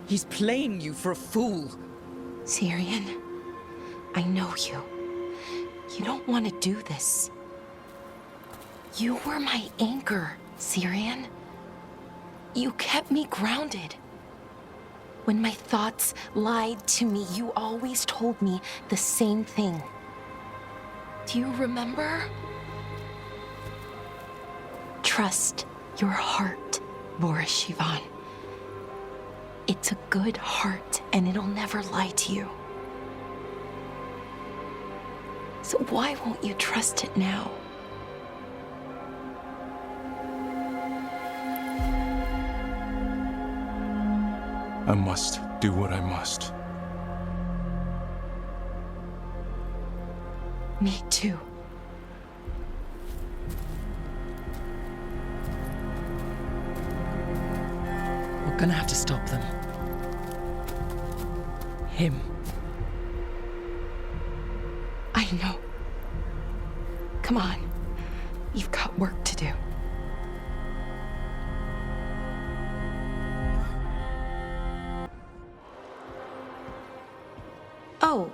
He's playing you for a fool. Syrian, I know you. You don't want to do this. You were my anchor, Syrian. You kept me grounded. When my thoughts lied to me, you always told me the same thing. Do you remember? Trust your heart, Boris Shivan. It's a good heart, and it'll never lie to you. So why won't you trust it now? I must do what I must. Me too. We're gonna have to stop them. Him. I know. Come on. You've got work to do. Oh,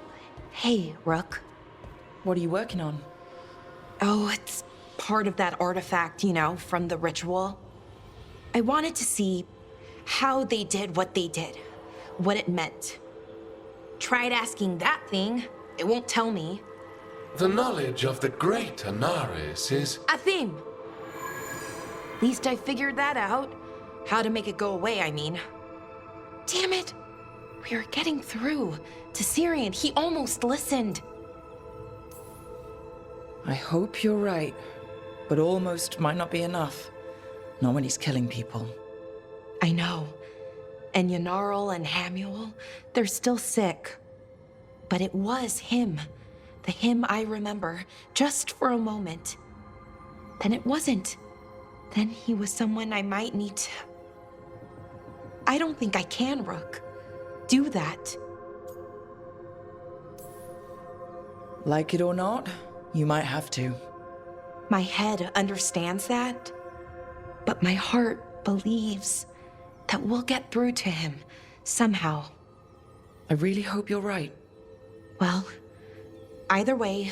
hey, Rook. What are you working on? Oh, it's part of that artifact, you know, from the ritual. I wanted to see how they did what they did, what it meant. Tried asking that thing, it won't tell me. The knowledge of the great Anaris is... Athim! At least I figured that out. How to make it go away, I mean. Damn it! We were getting through to Syrian. He almost listened. I hope you're right, but almost might not be enough. Not when he's killing people. I know. And Yanarl and Hamuel, they're still sick. But it was him. The him I remember, just for a moment. Then it wasn't. Then he was someone I might need to... I don't think I can, Rook. Do that. Like it or not, you might have to. My head understands that, but my heart believes that we'll get through to him somehow. I really hope you're right. Well, either way,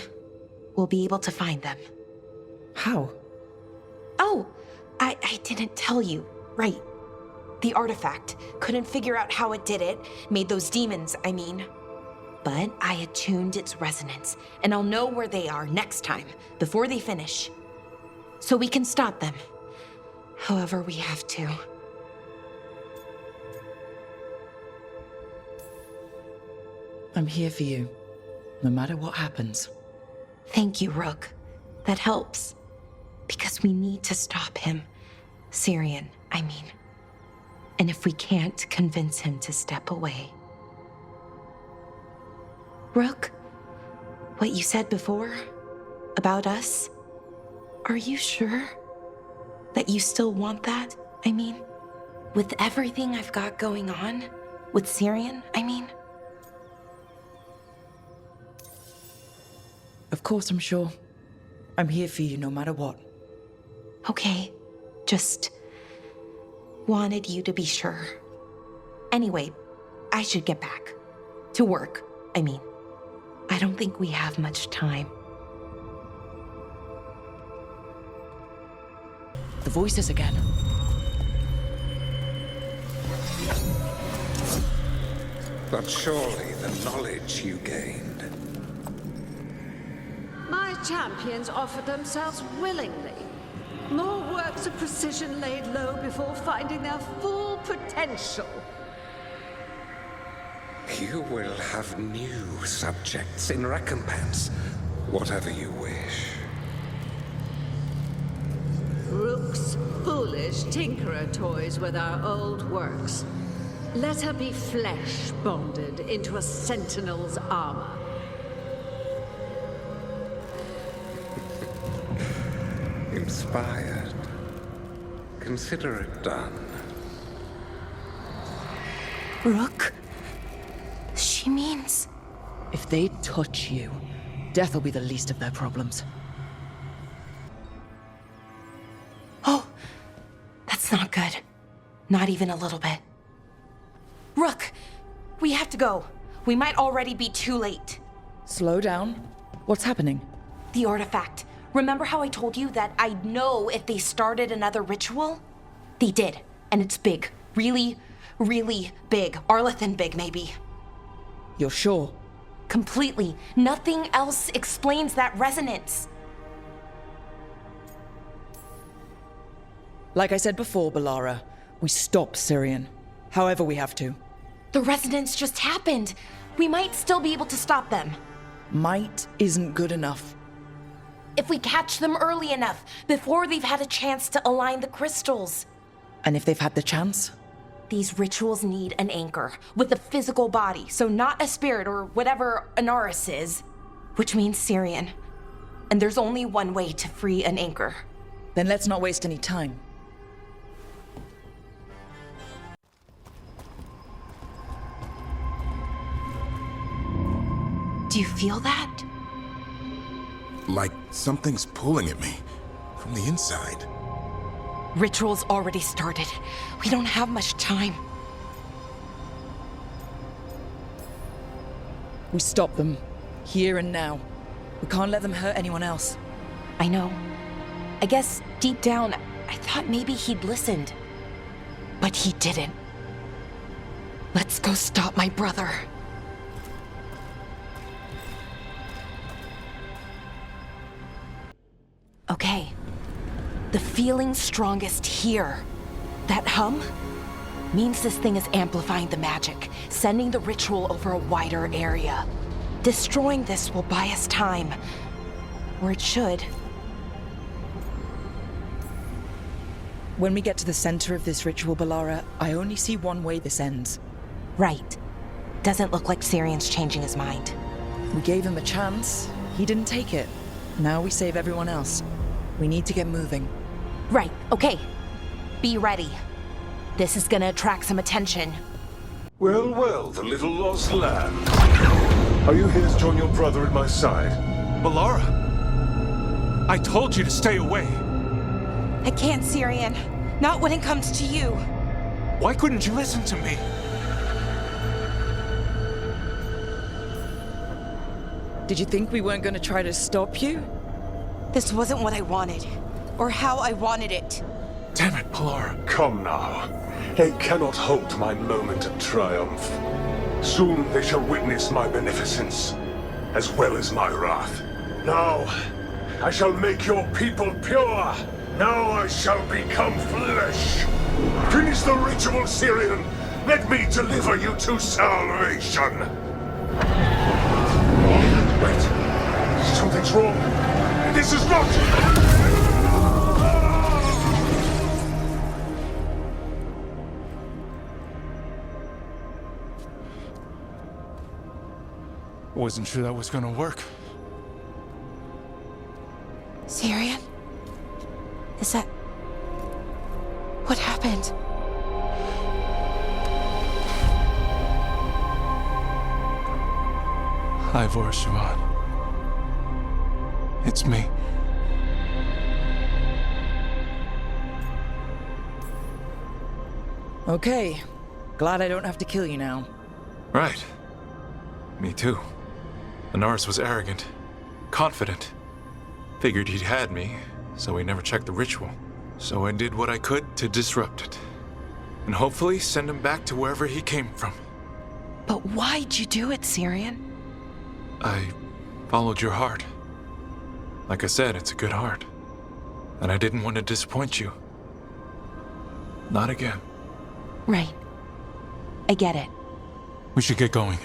we'll be able to find them. How? Oh, I didn't tell you. Right. The artifact. Couldn't figure out how it did it. Made those demons, I mean. But I attuned its resonance, and I'll know where they are next time, before they finish. So we can stop them. However we have to. I'm here for you, no matter what happens. Thank you, Rook. That helps. Because we need to stop him. Syrian, I mean. And if we can't convince him to step away... Rook, what you said before about us, are you sure that you still want that? I mean, with everything I've got going on, with Syrian, I mean. Of course, I'm sure. I'm here for you no matter what. Okay, just wanted you to be sure. Anyway, I should get back to work, I mean. I don't think we have much time. The voices again. But surely the knowledge you gained. My champions offered themselves willingly. More works of precision laid low before finding their full potential. You will have new subjects in recompense, whatever you wish. Rook's foolish tinkerer toys with our old works. Let her be flesh bonded into a sentinel's armor. Inspired. Consider it done. Rook? She means... If they touch you, death will be the least of their problems. Oh, that's not good. Not even a little bit. Rook, we have to go. We might already be too late. Slow down. What's happening? The artifact. Remember how I told you that I'd know if they started another ritual? They did, and it's big. Really, really big. Arlethan big, maybe. You're sure? Completely. Nothing else explains that resonance. Like I said before, Bellara, we stop Syrian. However we have to. The resonance just happened. We might still be able to stop them. Might isn't good enough. If we catch them early enough, before they've had a chance to align the crystals. And if they've had the chance? These rituals need an anchor, with a physical body, so not a spirit or whatever Anaris is, which means Syrian. And there's only one way to free an anchor. Then let's not waste any time. Do you feel that? Like something's pulling at me from the inside. Ritual's already started. We don't have much time. We stop them. Here and now. We can't let them hurt anyone else. I know. I guess deep down, I thought maybe he'd listened. But he didn't. Let's go stop my brother. Okay. The feeling's strongest here. That hum? Means this thing is amplifying the magic, sending the ritual over a wider area. Destroying this will buy us time. Or it should. When we get to the center of this ritual, Bellara, I only see one way this ends. Right. Doesn't look like Syrian's changing his mind. We gave him a chance. He didn't take it. Now we save everyone else. We need to get moving. Right, okay. Be ready. This is gonna attract some attention. Well, well, the little lost lamb. Are you here to join your brother at my side? Bellara! I told you to stay away! I can't, Syrian. Not when it comes to you. Why couldn't you listen to me? Did you think we weren't going to try to stop you? This wasn't what I wanted. Or how I wanted it. Damn it, Bellara. Come now. They cannot halt my moment of triumph. Soon they shall witness my beneficence, as well as my wrath. Now, I shall make your people pure. Now I shall become flesh. Finish the ritual, Syrian. Let me deliver you to salvation. Wait. Something's wrong. This is not... Wasn't sure that was gonna work. Syrian? Is that... What happened? Hi, Siobhan. It's me. Okay. Glad I don't have to kill you now. Right. Me too. Anaris was arrogant, confident. Figured he'd had me, so he never checked the ritual. So I did what I could to disrupt it. And hopefully send him back to wherever he came from. But why'd you do it, Syrian? I followed your heart. Like I said, it's a good heart. And I didn't want to disappoint you. Not again. Right. I get it. We should get going.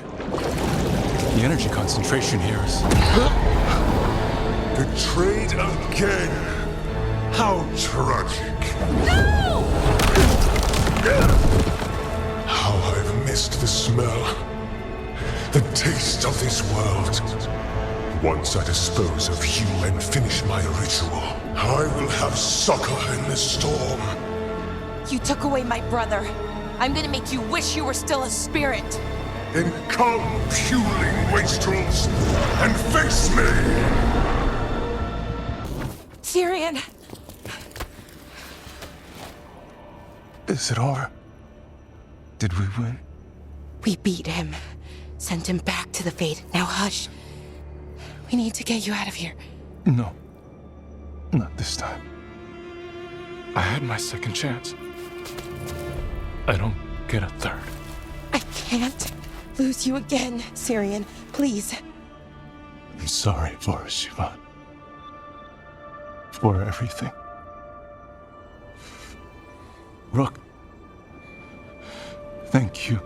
The energy concentration here is... Betrayed again. How tragic. No! How I've missed the smell. The taste of this world. Once I dispose of you and finish my ritual, I will have succor in the storm. You took away my brother. I'm gonna make you wish you were still a spirit. Then come, puling wastrels, and face me! Syrian! Is it over? Did we win? We beat him. Sent him back to the Fate. Now hush. We need to get you out of here. No. Not this time. I had my second chance. I don't get a third. I can't lose you again, Syrian. Please. I'm sorry for Siobhan. For everything. Rook, thank you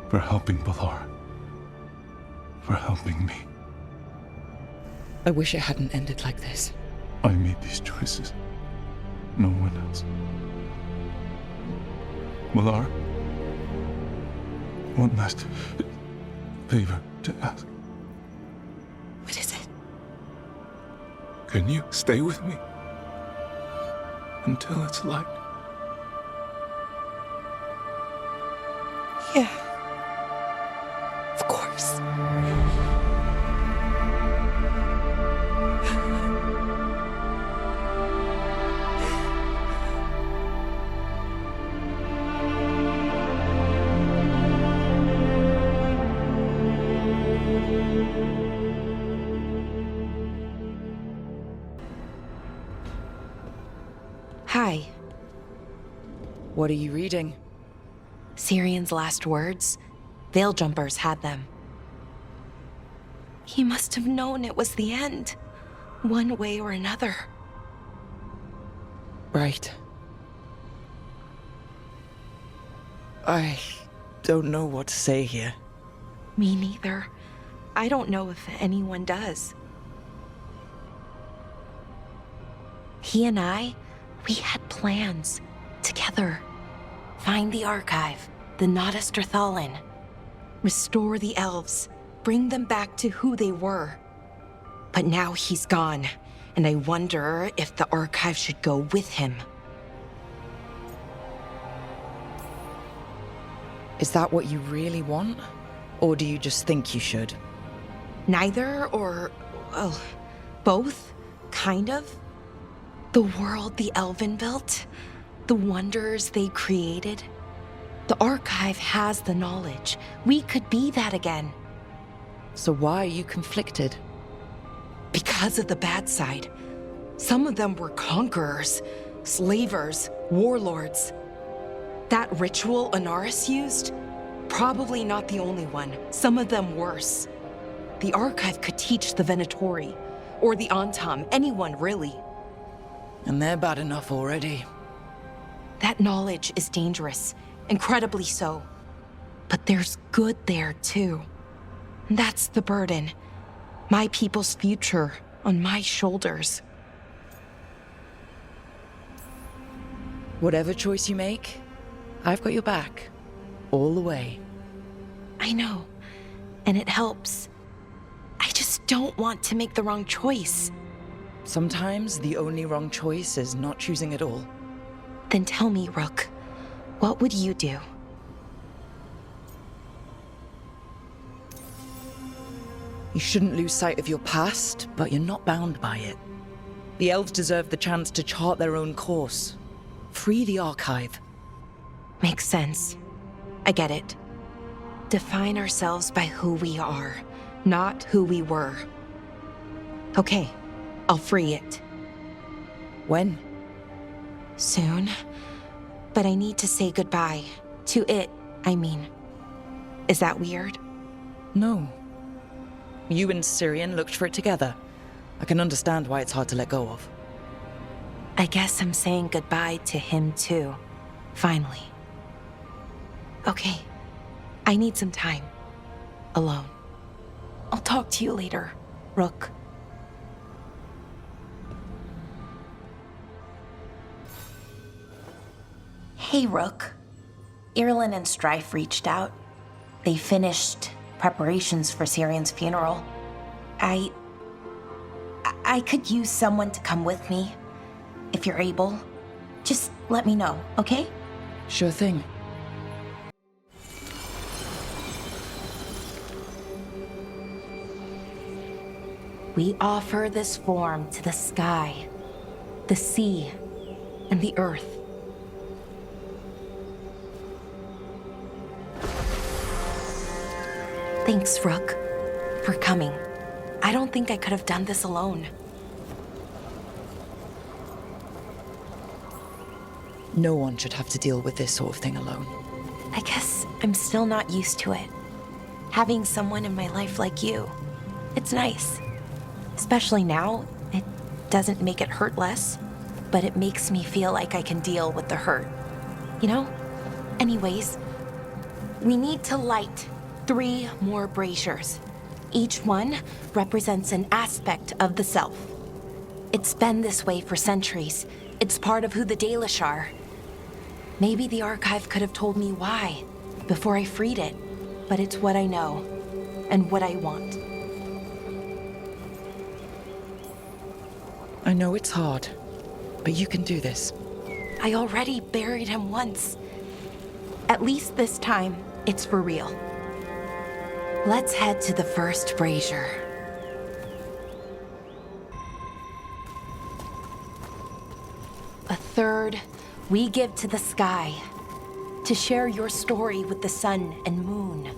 for helping Bellara. For helping me. I wish it hadn't ended like this. I made these choices. No one else. Bellara, one last favor to ask. What is it? Can you stay with me until it's light? Yeah. Of course. Hi. What are you reading? Syrian's last words. Veil Jumpers had them. He must have known it was the end. One way or another. Right. I don't know what to say here. Me neither. I don't know if anyone does. He and I, we had plans together. Find the archive, the Nodasterthalin. Restore the elves, bring them back to who they were. But now he's gone, and I wonder if the archive should go with him. Is that what you really want? Or do you just think you should? Neither, or, well, both, kind of. The world the Elven built, the wonders they created. The archive has the knowledge. We could be that again. So why are you conflicted? Because of the bad side. Some of them were conquerors, slavers, warlords. That ritual Anaris used? Probably not the only one. Some of them worse. The archive could teach the Venatori, or the Antam, anyone really. And they're bad enough already. That knowledge is dangerous, incredibly so. But there's good there too. That's the burden. My people's future on my shoulders. Whatever choice you make, I've got your back. All the way. I know. And it helps. I just don't want to make the wrong choice. Sometimes the only wrong choice is not choosing at all. Then tell me, Rook, what would you do? You shouldn't lose sight of your past, but you're not bound by it. The elves deserve the chance to chart their own course. Free the archive. Makes sense. I get it. Define ourselves by who we are, not who we were. Okay, I'll free it. When? Soon. But I need to say goodbye. To it, I mean. Is that weird? No. You and Syrian looked for it together. I can understand why it's hard to let go of. I guess I'm saying goodbye to him too. Finally. Okay. I need some time. Alone. I'll talk to you later, Rook. Hey, Rook. Irlin and Strife reached out. They finished preparations for Syrian's funeral. I could use someone to come with me. If you're able. Just let me know, okay? Sure thing. We offer this form to the sky, the sea, and the earth. Thanks, Rook, for coming. I don't think I could have done this alone. No one should have to deal with this sort of thing alone. I guess I'm still not used to it. Having someone in my life like you. It's nice. Especially now, it doesn't make it hurt less, but it makes me feel like I can deal with the hurt. You know? Anyways, we need to light 3 more braziers. Each one represents an aspect of the self. It's been this way for centuries. It's part of who the Dalish are. Maybe the archive could have told me why before I freed it, but it's what I know and what I want. I know it's hard, but you can do this. I already buried him once. At least this time, it's for real. Let's head to the first brazier. A third we give to the sky, to share your story with the sun and moon.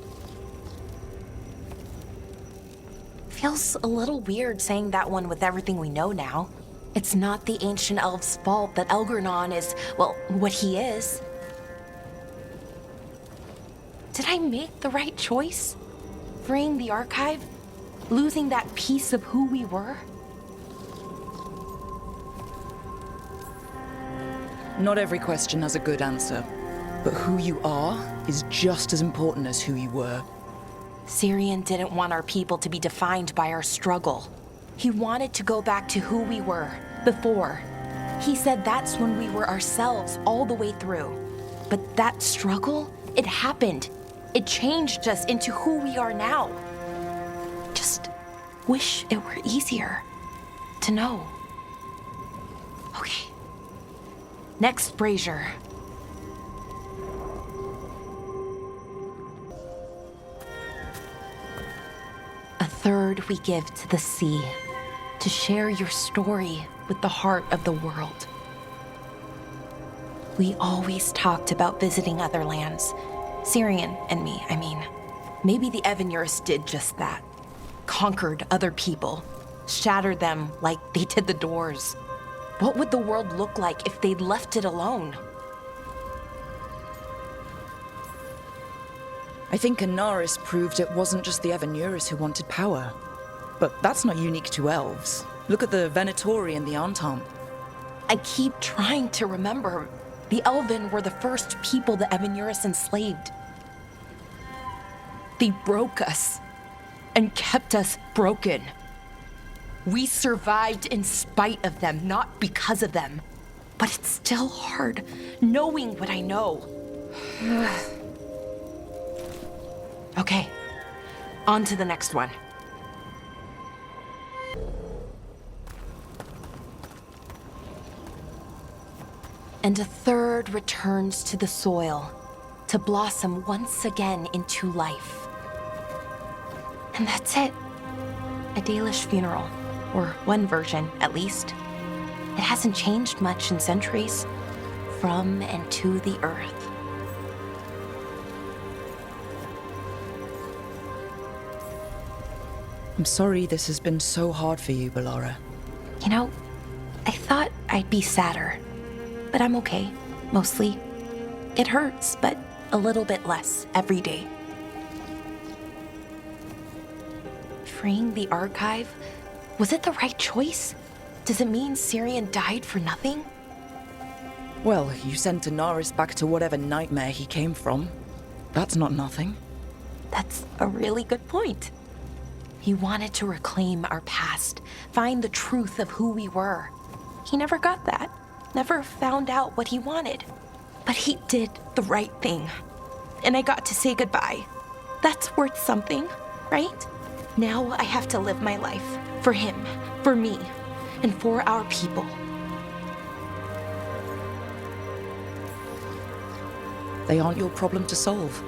Feels a little weird saying that one with everything we know now. It's not the ancient elf's fault that Elgarnon is, well, what he is. Did I make the right choice? Freeing the archive? Losing that piece of who we were? Not every question has a good answer. But who you are is just as important as who you were. Syrian didn't want our people to be defined by our struggle. He wanted to go back to who we were before. He said that's when we were ourselves all the way through. But that struggle, it happened. It changed us into who we are now. Just wish it were easier to know. Okay. Next brazier. A third we give to the sea, to share your story with the heart of the world. We always talked about visiting other lands. Syrian and me, I mean. Maybe the Evanurus did just that. Conquered other people. Shattered them like they did the doors. What would the world look like if they'd left it alone? I think Anaris proved it wasn't just the Evanurus who wanted power. But that's not unique to elves. Look at the Venatori and the Antam. I keep trying to remember. The Elven were the first people the Evanurus enslaved. They broke us and kept us broken. We survived in spite of them, not because of them. But it's still hard, knowing what I know. Okay, on to the next one. And a third returns to the soil, to blossom once again into life. And that's it. A Dalish funeral, or one version, at least. It hasn't changed much in centuries, from and to the earth. I'm sorry this has been so hard for you, Bellara. You know, I thought I'd be sadder, but I'm okay, mostly. It hurts, but a little bit less every day. Freeing the archive, was it the right choice? Does it mean Syrian died for nothing? Well, you sent Anaris back to whatever nightmare he came from. That's not nothing. That's a really good point. He wanted to reclaim our past, find the truth of who we were. He never got that, never found out what he wanted. But he did the right thing. And I got to say goodbye. That's worth something, right? Now I have to live my life for him, for me, and for our people. They aren't your problem to solve.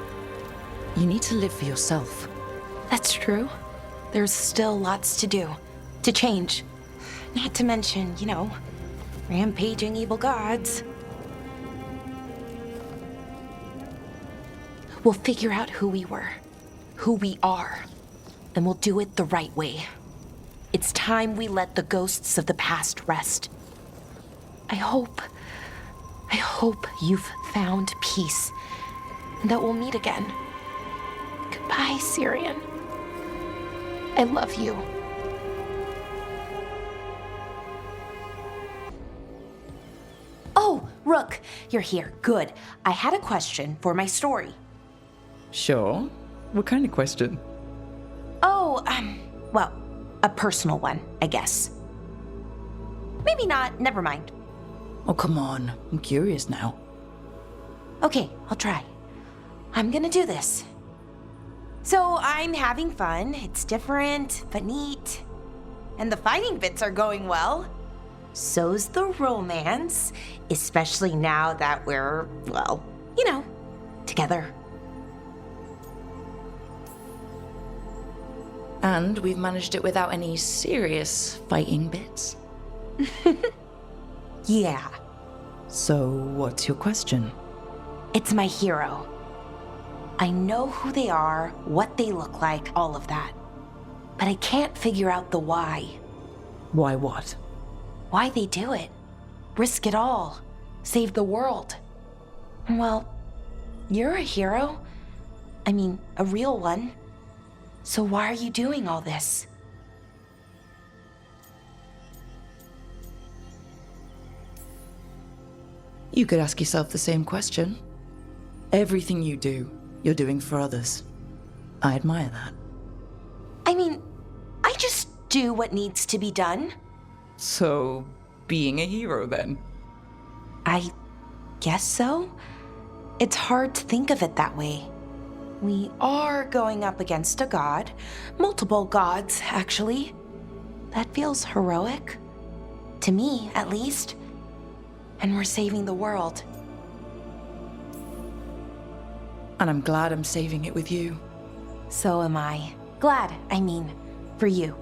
You need to live for yourself. That's true. There's still lots to do, to change. Not to mention, rampaging evil gods. We'll figure out who we were, who we are, and we'll do it the right way. It's time we let the ghosts of the past rest. I hope you've found peace, and that we'll meet again. Goodbye, Syrian. I love you. Oh, Rook, you're here. Good. I had a question for my story. Sure. What kind of question? Oh, well, a personal one, I guess. Maybe not. Never mind. Oh, come on. I'm curious now. Okay, I'll try. I'm gonna do this. So I'm having fun. It's different, but neat. And the fighting bits are going well. So's the romance, especially now that we're, well, together. And we've managed it without any serious fighting bits. Yeah. So, what's your question? It's my hero. I know who they are, what they look like, all of that. But I can't figure out the why. Why what? Why they do it. Risk it all. Save the world. Well, you're a hero. I mean, a real one. So why are you doing all this? You could ask yourself the same question. Everything you do, you're doing for others. I admire that. I mean, I just do what needs to be done. So, being a hero then? I guess so. It's hard to think of it that way. We are going up against a god. Multiple gods, actually. That feels heroic. To me, at least. And we're saving the world. And I'm glad I'm saving it with you. So am I. Glad, I mean, for you.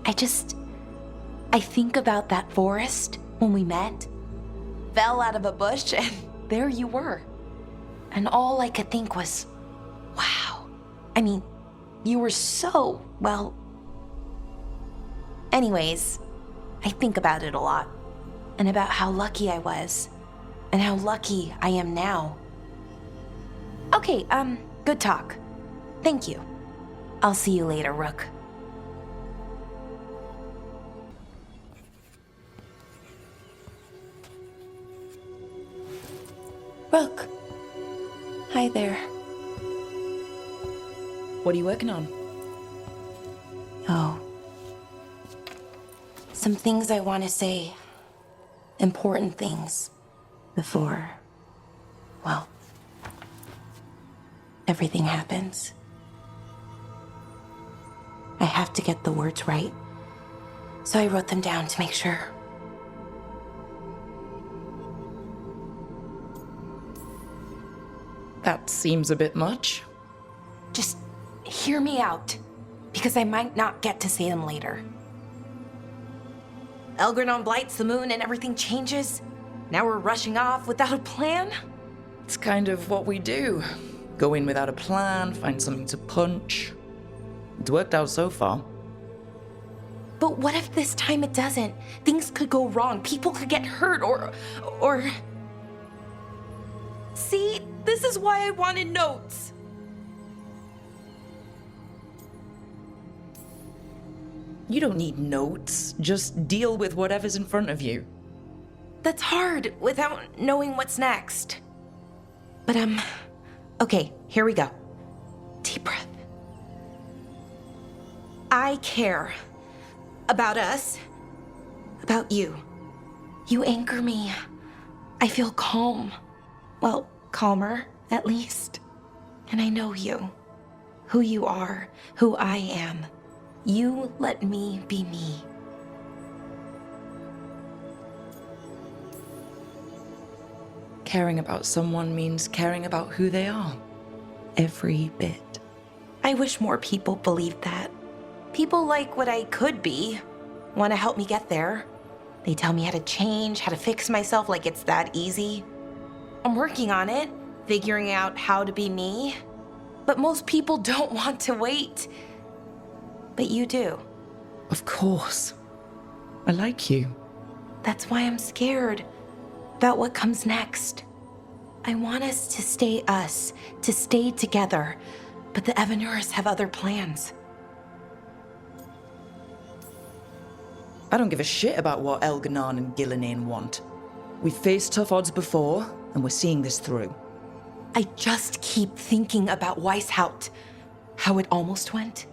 I think about that forest when we met. Fell out of a bush and there you were. And all I could think was, wow. I mean, you were so, well... Anyways, I think about it a lot. And about how lucky I was. And how lucky I am now. Okay, good talk. Thank you. I'll see you later, Rook. Rook. Hi there. What are you working on? Oh. Some things I want to say. Important things. Before, well, everything happens. I have to get the words right. So I wrote them down to make sure. That seems a bit much. Just hear me out, because I might not get to say them later. Elgranon blights the moon and everything changes. Now we're rushing off without a plan? It's kind of what we do. Go in without a plan, find something to punch. It's worked out so far. But what if this time it doesn't? Things could go wrong. People could get hurt or... See, this is why I wanted notes. You don't need notes. Just deal with whatever's in front of you. That's hard without knowing what's next. But, okay, here we go. Deep breath. I care. About us. About you. You anchor me. I feel calm. Well, calmer, at least. And I know you. Who you are. Who I am. You let me be me. Caring about someone means caring about who they are. Every bit. I wish more people believed that. People like what I could be, want to help me get there. They tell me how to change, how to fix myself like it's that easy. I'm working on it, figuring out how to be me. But most people don't want to wait. But you do. Of course. I like you. That's why I'm scared about what comes next. I want us, to stay together. But the Evanurs have other plans. I don't give a shit about what Elganon and Gillenane want. We've faced tough odds before, and we're seeing this through. I just keep thinking about Weishaupt, how it almost went.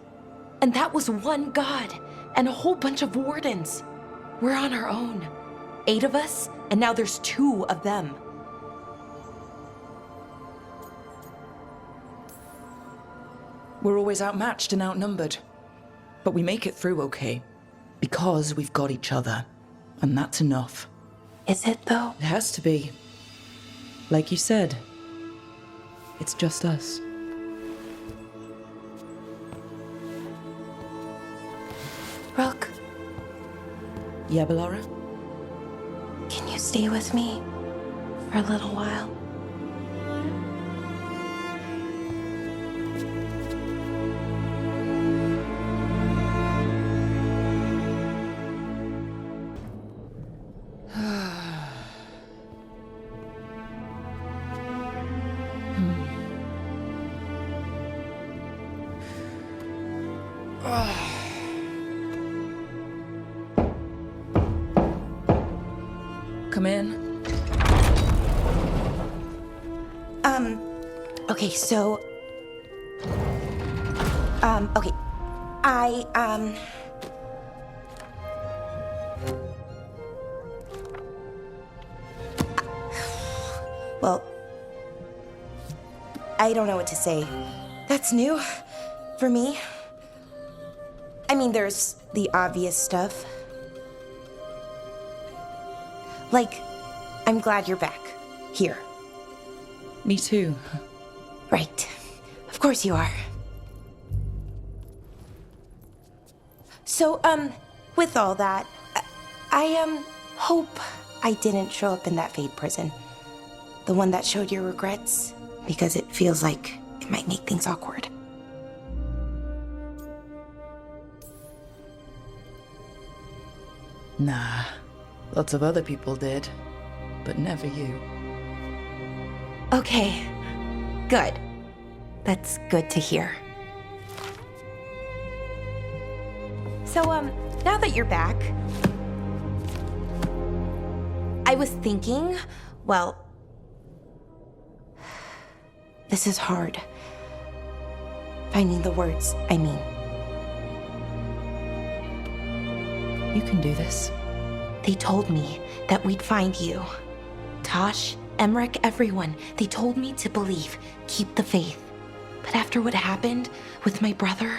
And that was one god, and a whole bunch of wardens. We're on our own. 8 of us, and now there's 2 of them. We're always outmatched and outnumbered. But we make it through okay. Because we've got each other. And that's enough. Is it, though? It has to be. Like you said, it's just us. Rook. Yeah, Bellara? Can you stay with me for a little while? Come in. Okay, so... okay. Well, I don't know what to say. That's new for me. I mean, there's the obvious stuff. Like, I'm glad you're back. Here. Me too. Right. Of course you are. So, with all that, I hope I didn't show up in that Fade prison. The one that showed your regrets, because it feels like it might make things awkward. Nah. Lots of other people did, but never you. Okay. Good. That's good to hear. So, now that you're back, I was thinking, well, this is hard. Finding the words, I mean. You can do this. They told me that we'd find you. Tosh, Emmerich, everyone. They told me to believe, keep the faith. But after what happened with my brother,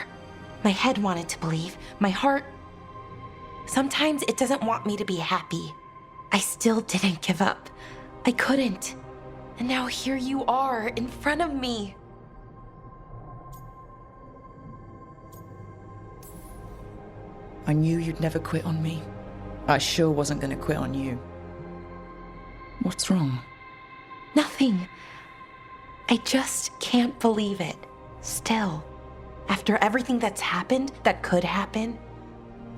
my head wanted to believe. My heart, sometimes it doesn't want me to be happy. I still didn't give up. I couldn't. And now here you are in front of me. I knew you'd never quit on me. I sure wasn't going to quit on you. What's wrong? Nothing. I just can't believe it. Still. After everything that's happened, that could happen,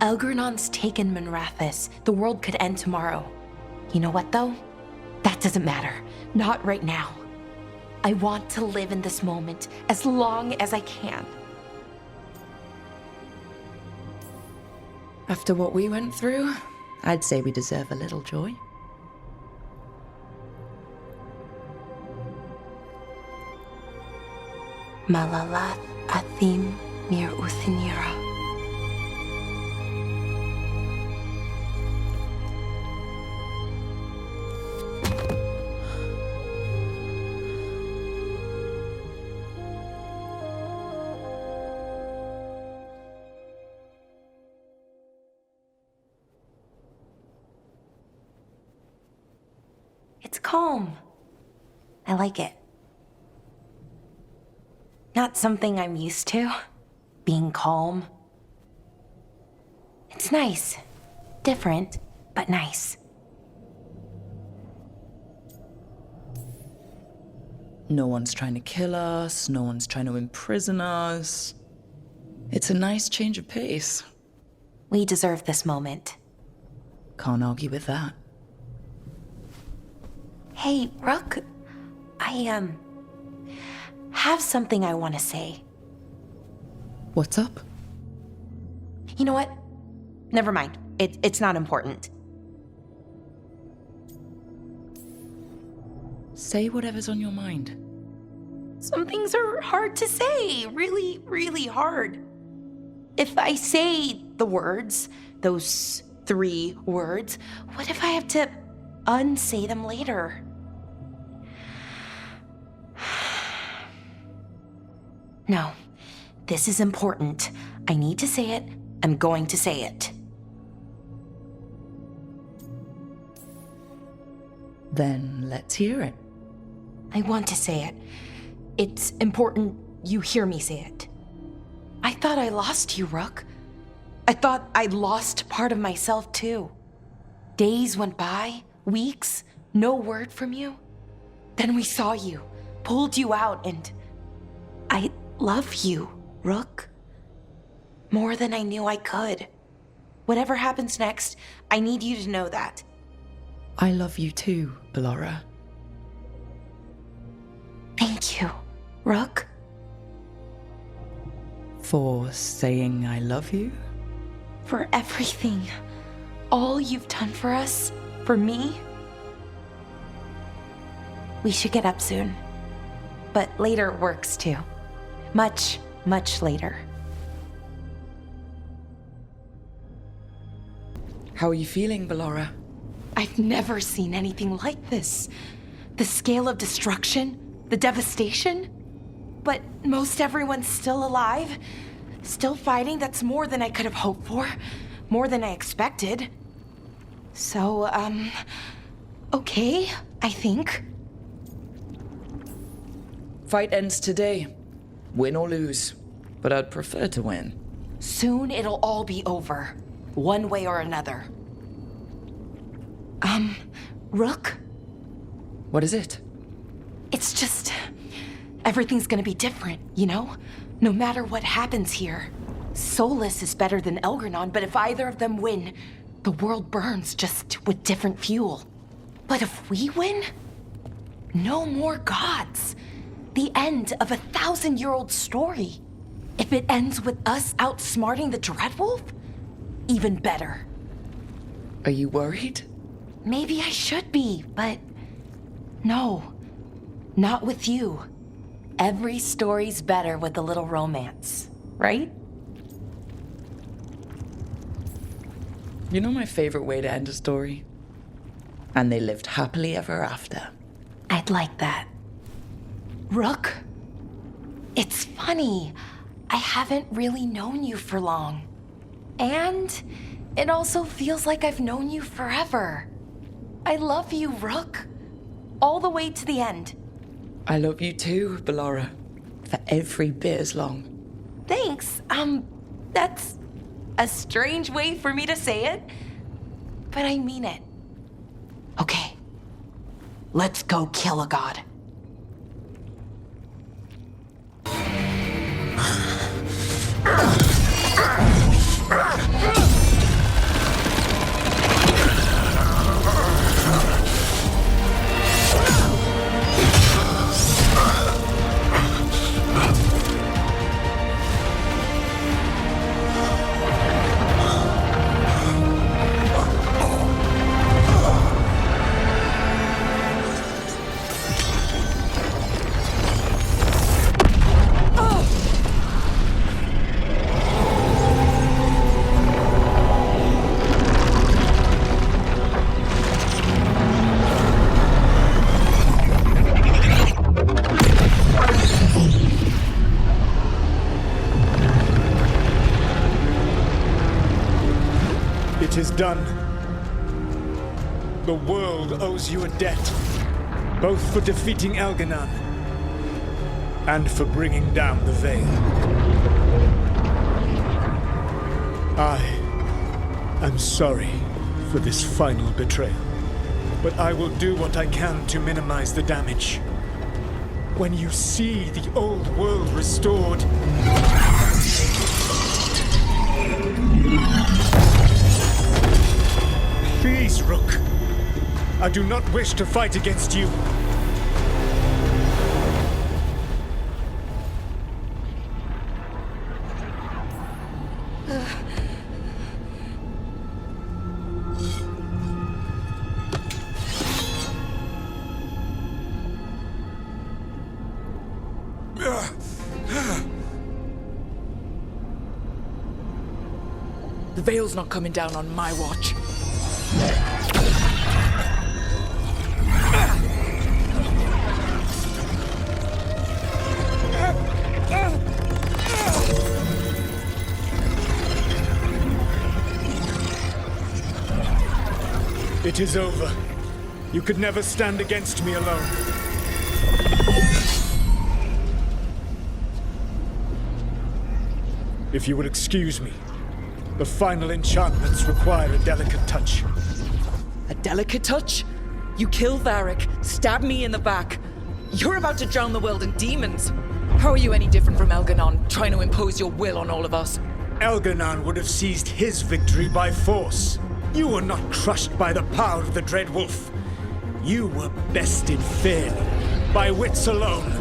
Elgernon's taken Minrathous. The world could end tomorrow. You know what, though? That doesn't matter. Not right now. I want to live in this moment as long as I can. After what we went through, I'd say we deserve a little joy. Malalath Athim Mir Uthinira. It's calm. I like it. Not something I'm used to, being calm. It's nice. Different, but nice. No one's trying to kill us, no one's trying to imprison us. It's a nice change of pace. We deserve this moment. Can't argue with that. Hey, Rook, I have something I want to say. What's up? You know what? Never mind. It's not important. Say whatever's on your mind. Some things are hard to say. Really, really hard. If I say the words, those 3 words, what if I have to unsay them later? No, this is important. I need to say it. I'm going to say it. Then let's hear it. I want to say it. It's important you hear me say it. I thought I lost you, Rook. I thought I lost part of myself too. Days went by, weeks, no word from you. Then we saw you, pulled you out, and I love you, Rook. More than I knew I could. Whatever happens next, I need you to know that. I love you too, Bellara. Thank you, Rook. For saying I love you? For everything. All you've done for us, for me. We should get up soon. but later works too. Much, much later. How are you feeling, Bellara? I've never seen anything like this. The scale of destruction, the devastation. But most everyone's still alive, still fighting. That's more than I could have hoped for, more than I expected. So, okay, I think. Fight ends today. Win or lose. But I'd prefer to win. Soon it'll all be over, one way or another. Rook? What is it? It's just... everything's gonna be different, you know? No matter what happens here. Solus is better than Elgar'nan, but if either of them win, the world burns just with different fuel. But if we win, no more gods. The end of a 1,000-year-old story. If it ends with us outsmarting the Dreadwolf, even better. Are you worried? Maybe I should be, but no, not with you. Every story's better with a little romance, right? You know my favorite way to end a story? And they lived happily ever after. I'd like that. Rook, it's funny. I haven't really known you for long. And it also feels like I've known you forever. I love you, Rook. All the way to the end. I love you too, Bellara. For every bit as long. Thanks. That's a strange way for me to say it, but I mean it. Okay, let's go kill a god. It is done. The world owes you a debt, both for defeating Elgar'nan and for bringing down the Veil. I am sorry for this final betrayal, but I will do what I can to minimize the damage. When you see the old world restored, please, Rook. I do not wish to fight against you. The Veil's not coming down on my watch. It is over. You could never stand against me alone. If you will excuse me, the final enchantments require a delicate touch. A delicate touch? You kill Varric, stab me in the back. You're about to drown the world in demons. How are you any different from Elgar'nan, trying to impose your will on all of us? Elgar'nan would have seized his victory by force. You were not crushed by the power of the Dreadwolf. You were bested fairly, by wits alone.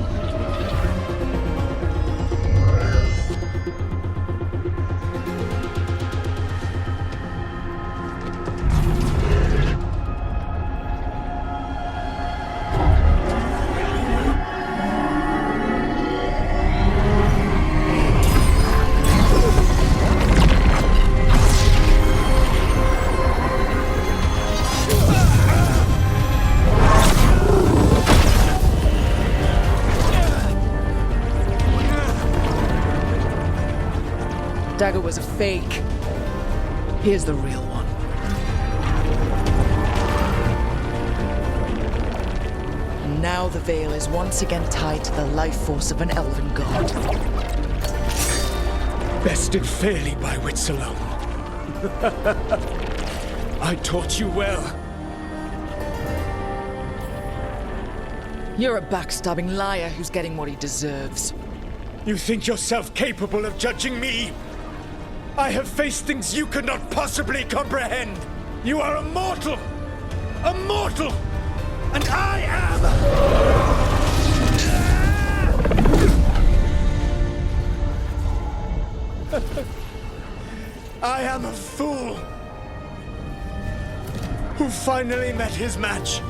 dagger was a fake. Here's the real one. And now the veil is once again tied to the life force of an elven god. Bested fairly by wits alone. I taught you well. You're a backstabbing liar who's getting what he deserves. You think yourself capable of judging me? I have faced things you could not possibly comprehend. You are a mortal! A mortal! And I am... I am a fool who finally met his match.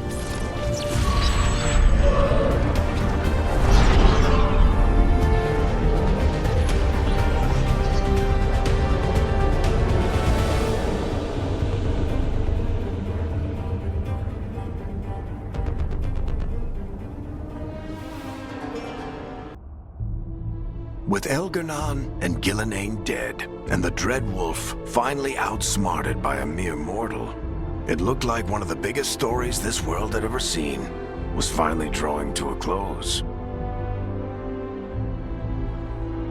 With Elgar'nan and Gillenane dead, and the Dread Wolf finally outsmarted by a mere mortal, it looked like one of the biggest stories this world had ever seen was finally drawing to a close.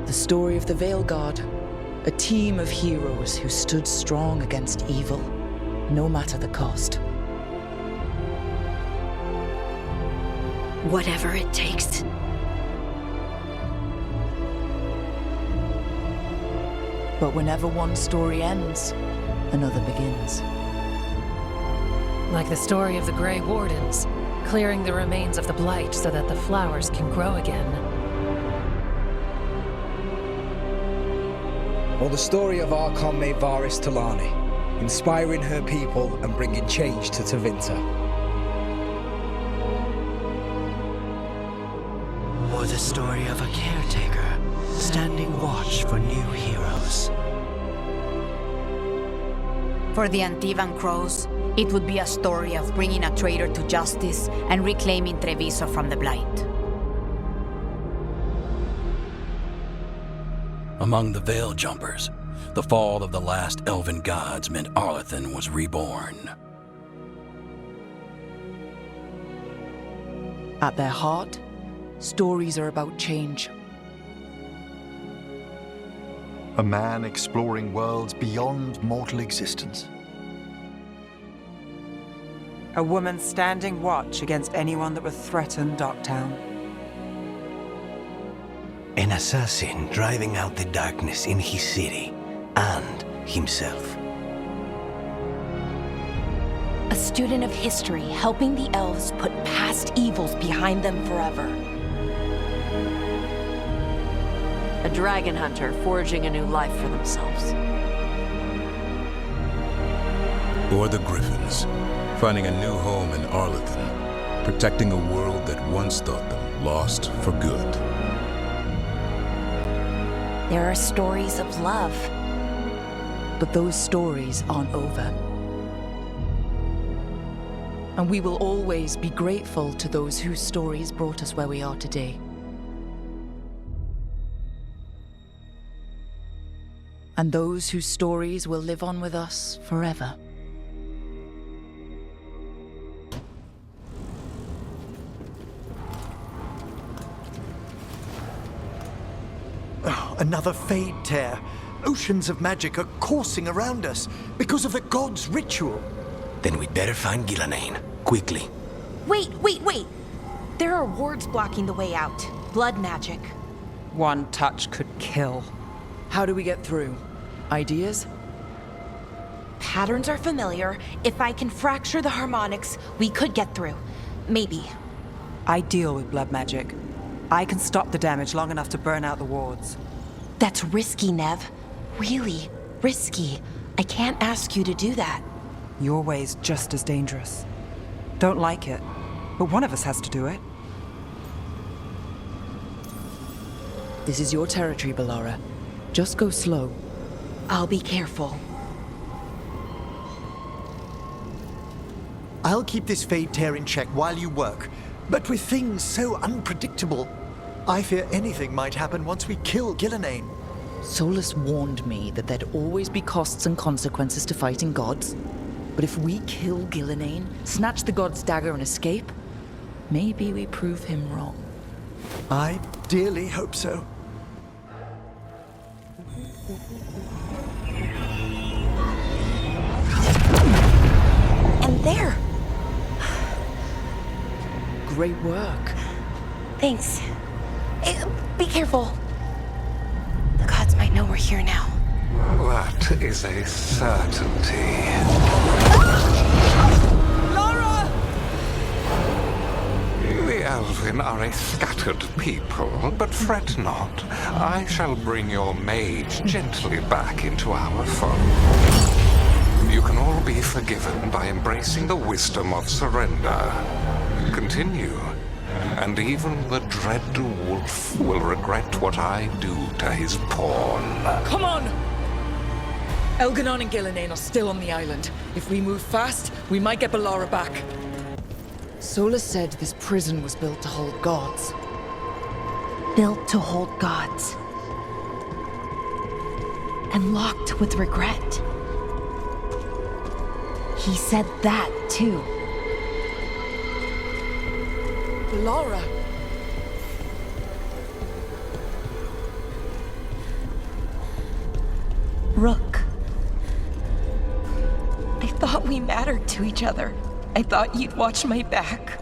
The story of the Veilguard, a team of heroes who stood strong against evil, no matter the cost. Whatever it takes. But whenever one story ends, another begins. Like the story of the Grey Wardens, clearing the remains of the Blight so that the flowers can grow again. Or the story of Archon Maid Varys Talani, inspiring her people and bringing change to Tevinter. Or the story of a caretaker, standing watch for new heroes. For the Antivan Crows, it would be a story of bringing a traitor to justice and reclaiming Treviso from the Blight. Among the Veil Jumpers, the fall of the last elven gods meant Arlithin was reborn. At their heart, stories are about change. A man exploring worlds beyond mortal existence. A woman standing watch against anyone that would threaten Docktown. An assassin driving out the darkness in his city and himself. A student of history helping the elves put past evils behind them forever. A dragon hunter forging a new life for themselves. Or the Griffins, finding a new home in Arlithin, protecting a world that once thought them lost for good. There are stories of love. But those stories aren't over. And we will always be grateful to those whose stories brought us where we are today. And those whose stories will live on with us forever. Oh, another Fade Tear. Oceans of magic are coursing around us because of the god's ritual. Then we'd better find Gillenane, quickly. Wait! There are wards blocking the way out. Blood magic. One touch could kill. How do we get through? Ideas? Patterns are familiar. If I can fracture the harmonics, we could get through. Maybe. I deal with blood magic. I can stop the damage long enough to burn out the wards. That's risky, Nev. Really risky. I can't ask you to do that. Your way's just as dangerous. Don't like it, but one of us has to do it. This is your territory, Bellara. Just go slow. I'll be careful. I'll keep this Fade Tear in check while you work. But with things so unpredictable, I fear anything might happen once we kill Gillenane. Solus warned me that there'd always be costs and consequences to fighting gods. But if we kill Gillenane, snatch the god's dagger and escape, maybe we prove him wrong. I dearly hope so. And there! Great work. Thanks. Be careful. The gods might know we're here now. That is a certainty. Laura! The Elven are a scattered people, but fret not. I shall bring your mage gently back into our fold. You can all be forgiven by embracing the wisdom of surrender. Continue, and even the dread wolf will regret what I do to his pawn. Come on! Elganon and Gillenane are still on the island. If we move fast, we might get Bellara back. Solus said this prison was built to hold gods. Built to hold gods. And locked with regret. He said that, too. Bellara! Rook. I thought we mattered to each other. I thought you'd watch my back.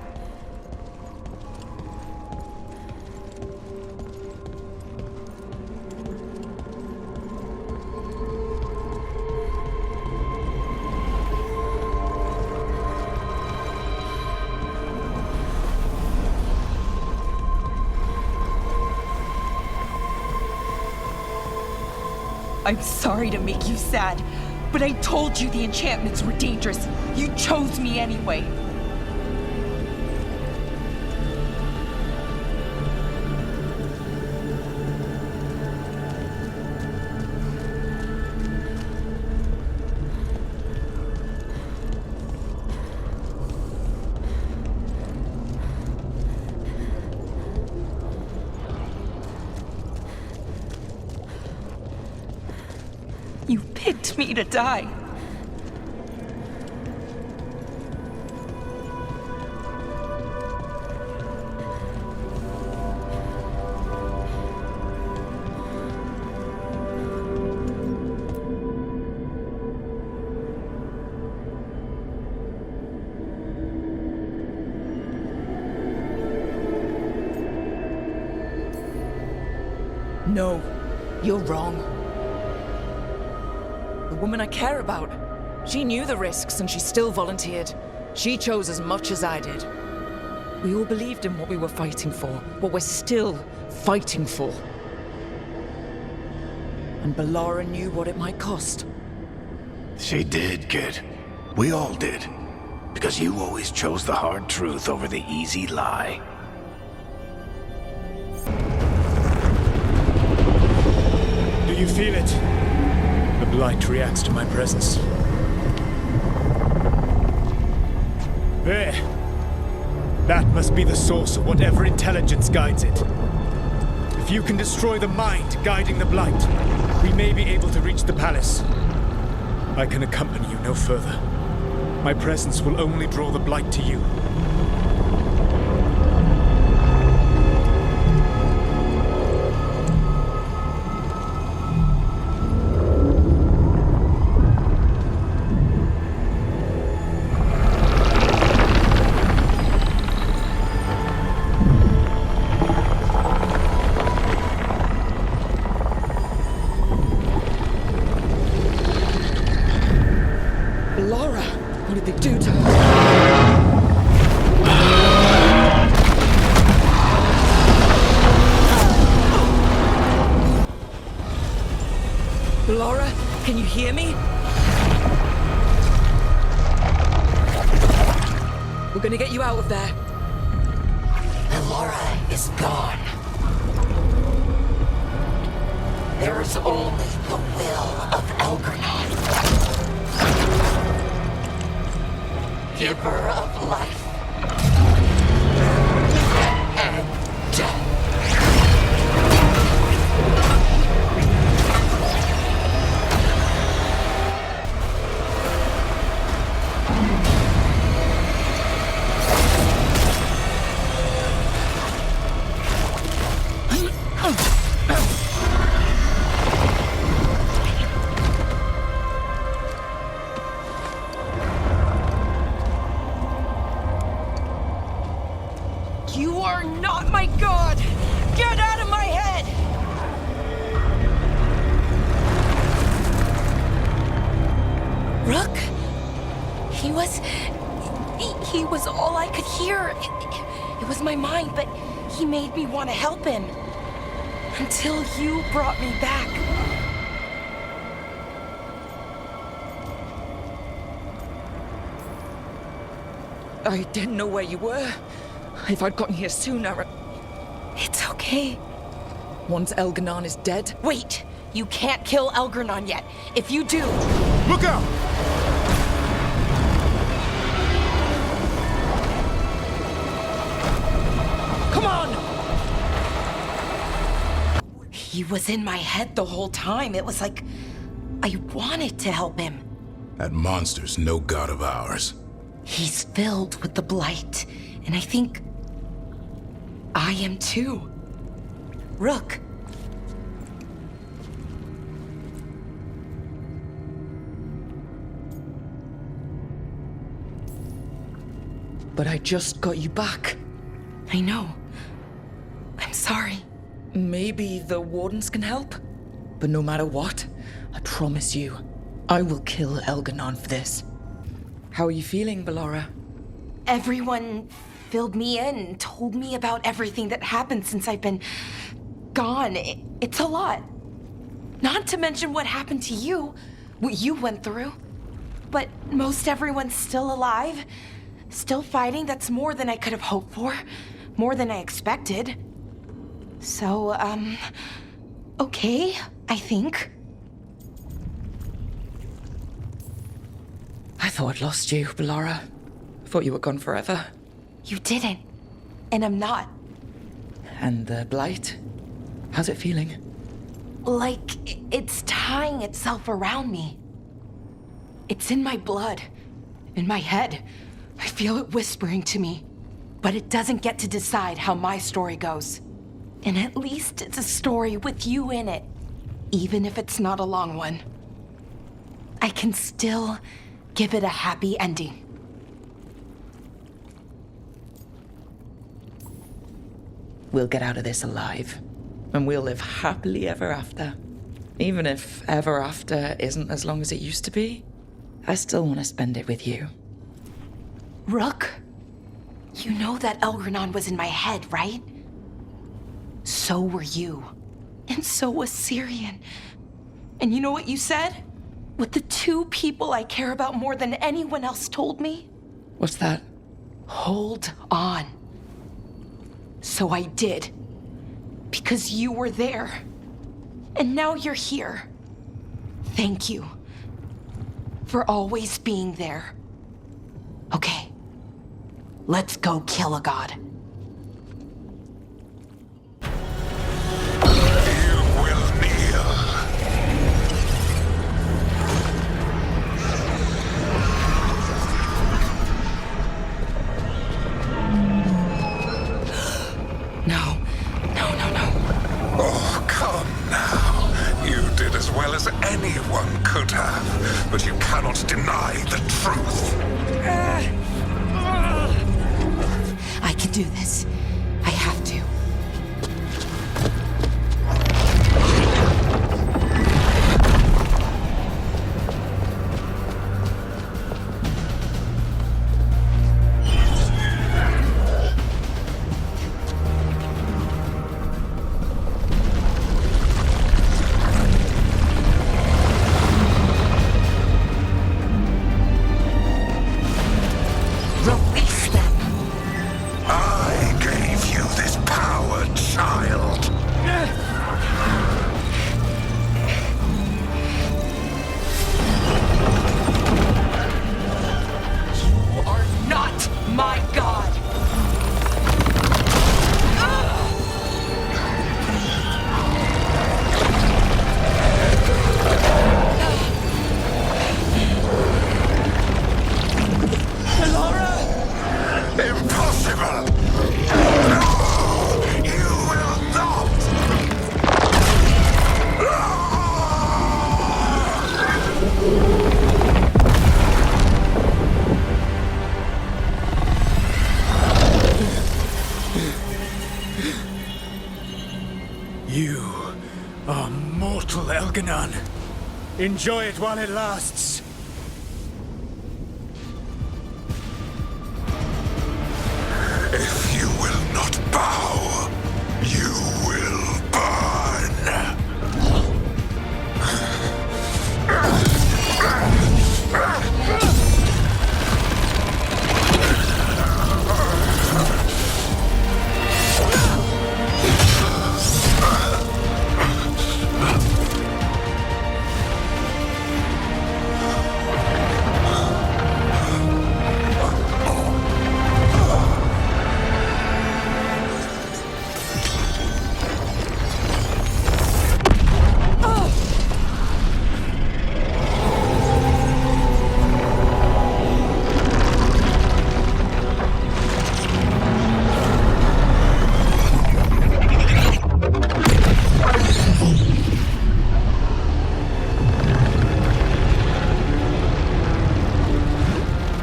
I'm sorry to make you sad, but I told you the enchantments were dangerous. You chose me anyway. You picked me to die. No, you're wrong. The woman I care about, she knew the risks and she still volunteered. She chose as much as I did. We all believed in what we were fighting for, what we're still fighting for. And Bellara knew what it might cost. She did, kid. We all did. Because you always chose the hard truth over the easy lie. Do you feel it? The blight reacts to my presence. There. That must be the source of whatever intelligence guides it. If you can destroy the mind guiding the blight, we may be able to reach the palace. I can accompany you no further. My presence will only draw the blight to you. Bellara! What did they do to her? Bellara, can you hear me? We're gonna get you out of there. Bellara is gone. There is only the will of Elgranon. Giver of life and death. are not my god! Get out of my head! Rook? He was all I could hear. It was my mind, but he made me want to help him. Until you brought me back. I didn't know where you were. If I'd gotten here sooner... It's okay. Once Elganon is dead... Wait! You can't kill Elgranon yet. If you do... Look out! Come on! He was in my head the whole time. It was like I wanted to help him. That monster's no god of ours. He's filled with the blight, and I think I am too. Rook. But I just got you back. I know. I'm sorry. Maybe the wardens can help? But no matter what, I promise you, I will kill Elganon for this. How are you feeling, Bellara? Everyone filled me in and told me about everything that happened since I've been gone. It's a lot. Not to mention what happened to you, what you went through. But most everyone's still alive, still fighting. That's more than I could have hoped for, more than I expected. So, okay, I think. I thought I'd lost you, Bellara. I thought you were gone forever. You didn't, and I'm not. And the blight? How's it feeling? Like it's tying itself around me. It's in my blood, in my head. I feel it whispering to me. But it doesn't get to decide how my story goes. And at least it's a story with you in it, even if it's not a long one. I can still give it a happy ending. We'll get out of this alive, and we'll live happily ever after. Even if ever after isn't as long as it used to be, I still want to spend it with you. Rook, you know that Elgranon was in my head, right? So were you. And so was Syrian. And you know what you said? What the two people I care about more than anyone else told me? What's that? Hold on. So I did. Because you were there. And now you're here. Thank you. For always being there. Okay. Let's go kill a god. Well as anyone could have, but you cannot deny the truth. I can do this. I have to. I immortal, Elganon. Enjoy it while it lasts. If you will not bow, you will burn.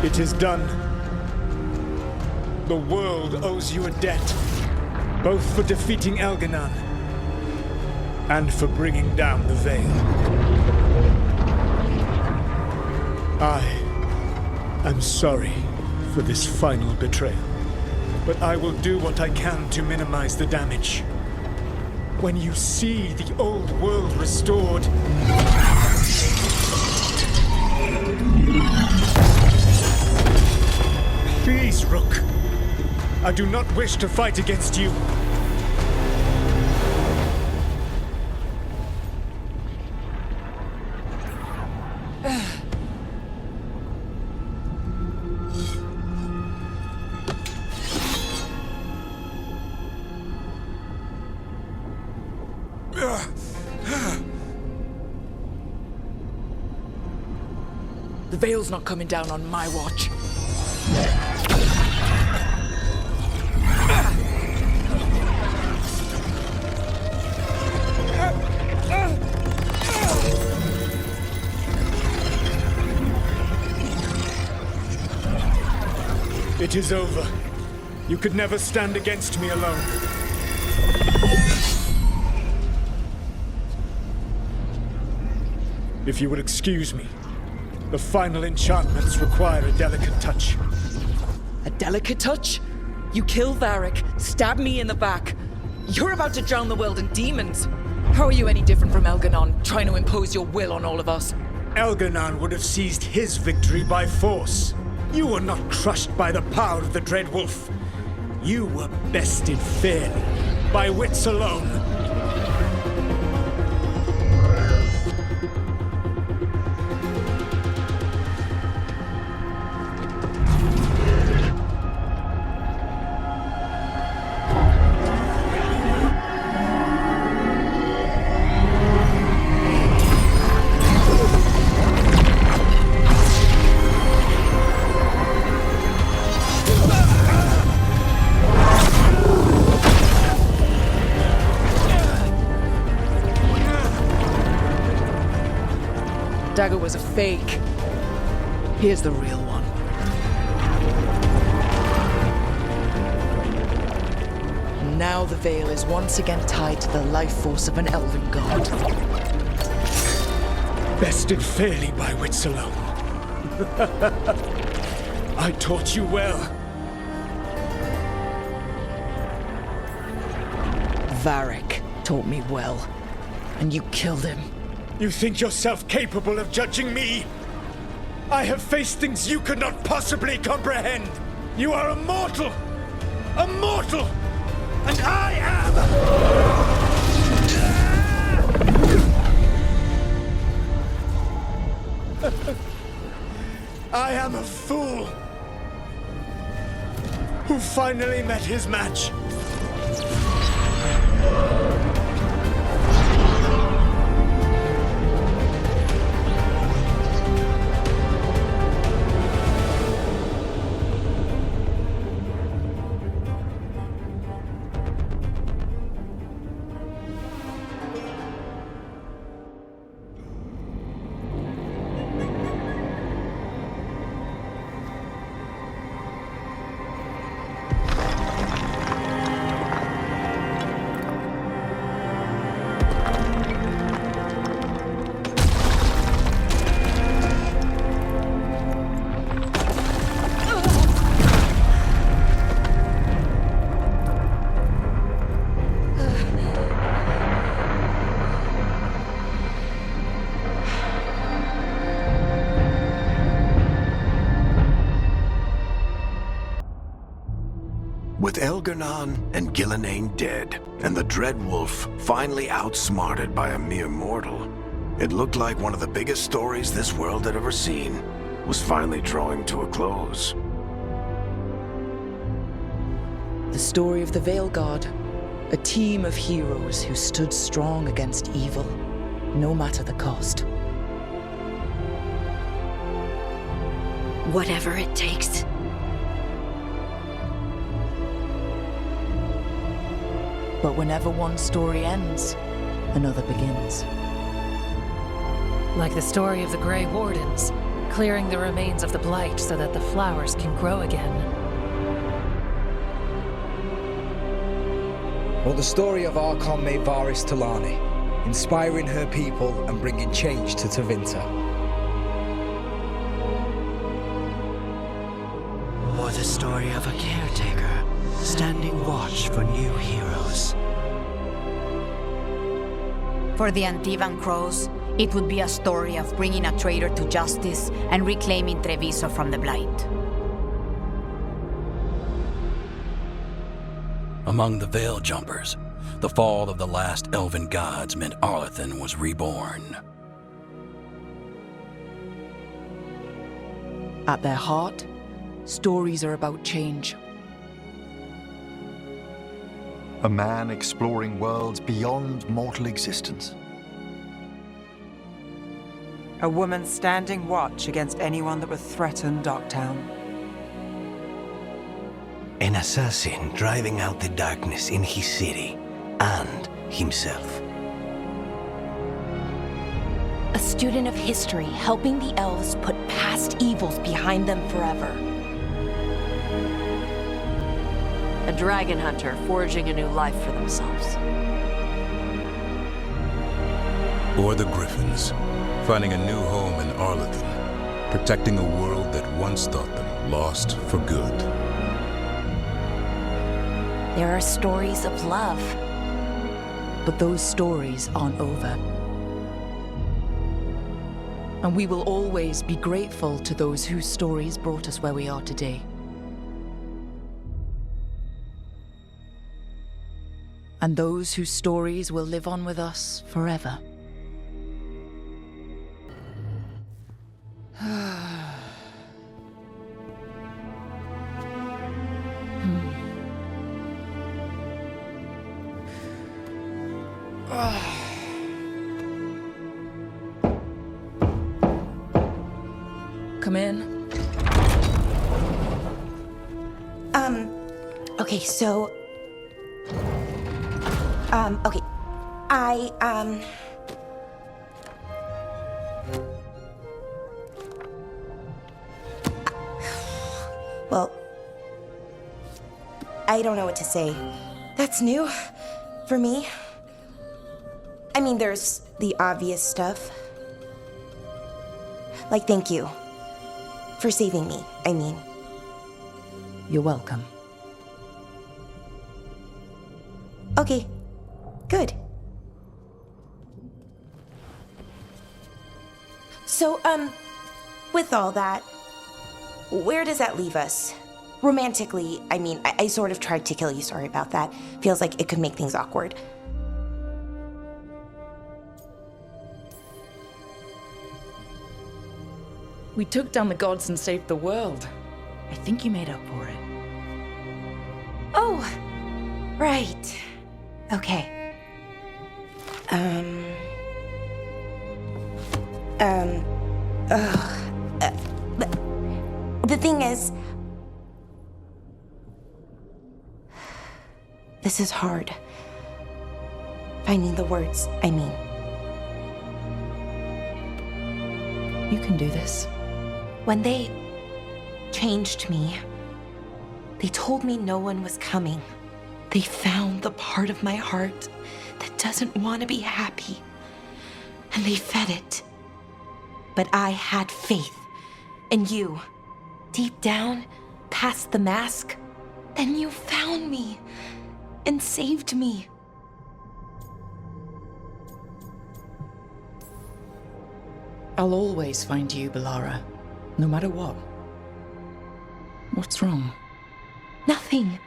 It is done. The world owes you a debt, both for defeating Elganon and for bringing down the Veil. I am sorry for this final betrayal, but I will do what I can to minimize the damage. When you see the old world restored, please, Rook. I do not wish to fight against you. The Veil's not coming down on my watch. It is over. You could never stand against me alone. If you would excuse me, the final enchantments require a delicate touch. A delicate touch? You kill Varric, stab me in the back. You're about to drown the world in demons. How are you any different from Elganon, trying to impose your will on all of us? Elganon would have seized his victory by force. You were not crushed by the power of the Dread Wolf. You were bested fairly, by wits alone. Dagger was a fake. Here's the real one. Now the Veil is once again tied to the life force of an elven god. Bested fairly by wits alone. I taught you well. Varric taught me well, and you killed him. You think yourself capable of judging me? I have faced things you could not possibly comprehend. You are a mortal! A mortal! And I am... I am a fool who finally met his match. With Elgar'nan and Gillenane dead, and the Dread Wolf finally outsmarted by a mere mortal, it looked like one of the biggest stories this world had ever seen was finally drawing to a close. The story of the Veilguard, a team of heroes who stood strong against evil, no matter the cost. Whatever it takes. But whenever one story ends, another begins. Like the story of the Grey Wardens, clearing the remains of the Blight so that the flowers can grow again. Or the story of Archon Maevaris Talani, inspiring her people and bringing change to Tevinter. Or the story of a caretaker, standing watch for new heroes. For the Antivan Crows, it would be a story of bringing a traitor to justice and reclaiming Treviso from the Blight. Among the Veil Jumpers, the fall of the last elven gods meant Arlithin was reborn. At their heart, stories are about change. A man exploring worlds beyond mortal existence. A woman standing watch against anyone that would threaten Darktown. An assassin driving out the darkness in his city and himself. A student of history helping the elves put past evils behind them forever. A dragon hunter forging a new life for themselves. Or the Griffins, finding a new home in Arlithin, protecting a world that once thought them lost for good. There are stories of love. But those stories aren't over. And we will always be grateful to those whose stories brought us where we are today. And those whose stories will live on with us forever. Come in. Okay, so... okay. Well, I don't know what to say. That's new for me. I mean, there's the obvious stuff. Like, thank you for saving me, I mean. You're welcome. Okay, good. So, with all that, where does that leave us? Romantically, I mean, I sort of tried to kill you, sorry about that. Feels like it could make things awkward. We took down the gods and saved the world. I think you made up for it. Oh, right. Okay. The thing is, this is hard. Finding the words, I mean. You can do this. When they changed me, they told me no one was coming. They found the part of my heart that doesn't want to be happy, and they fed it. But I had faith in you. Deep down, past the mask, then you found me and saved me. I'll always find you, Bellara, no matter what. What's wrong? Nothing.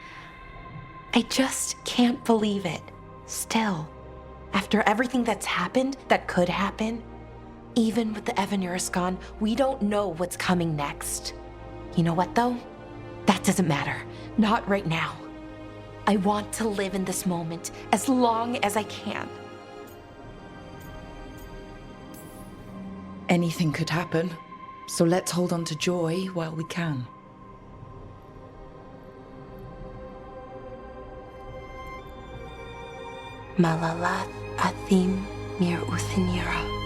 I just can't believe it. Still, after everything that's happened, that could happen, even with the Evanurus gone, we don't know what's coming next. You know what, though? That doesn't matter. Not right now. I want to live in this moment as long as I can. Anything could happen, so let's hold on to joy while we can. Malalath Athim Mir Uthinira.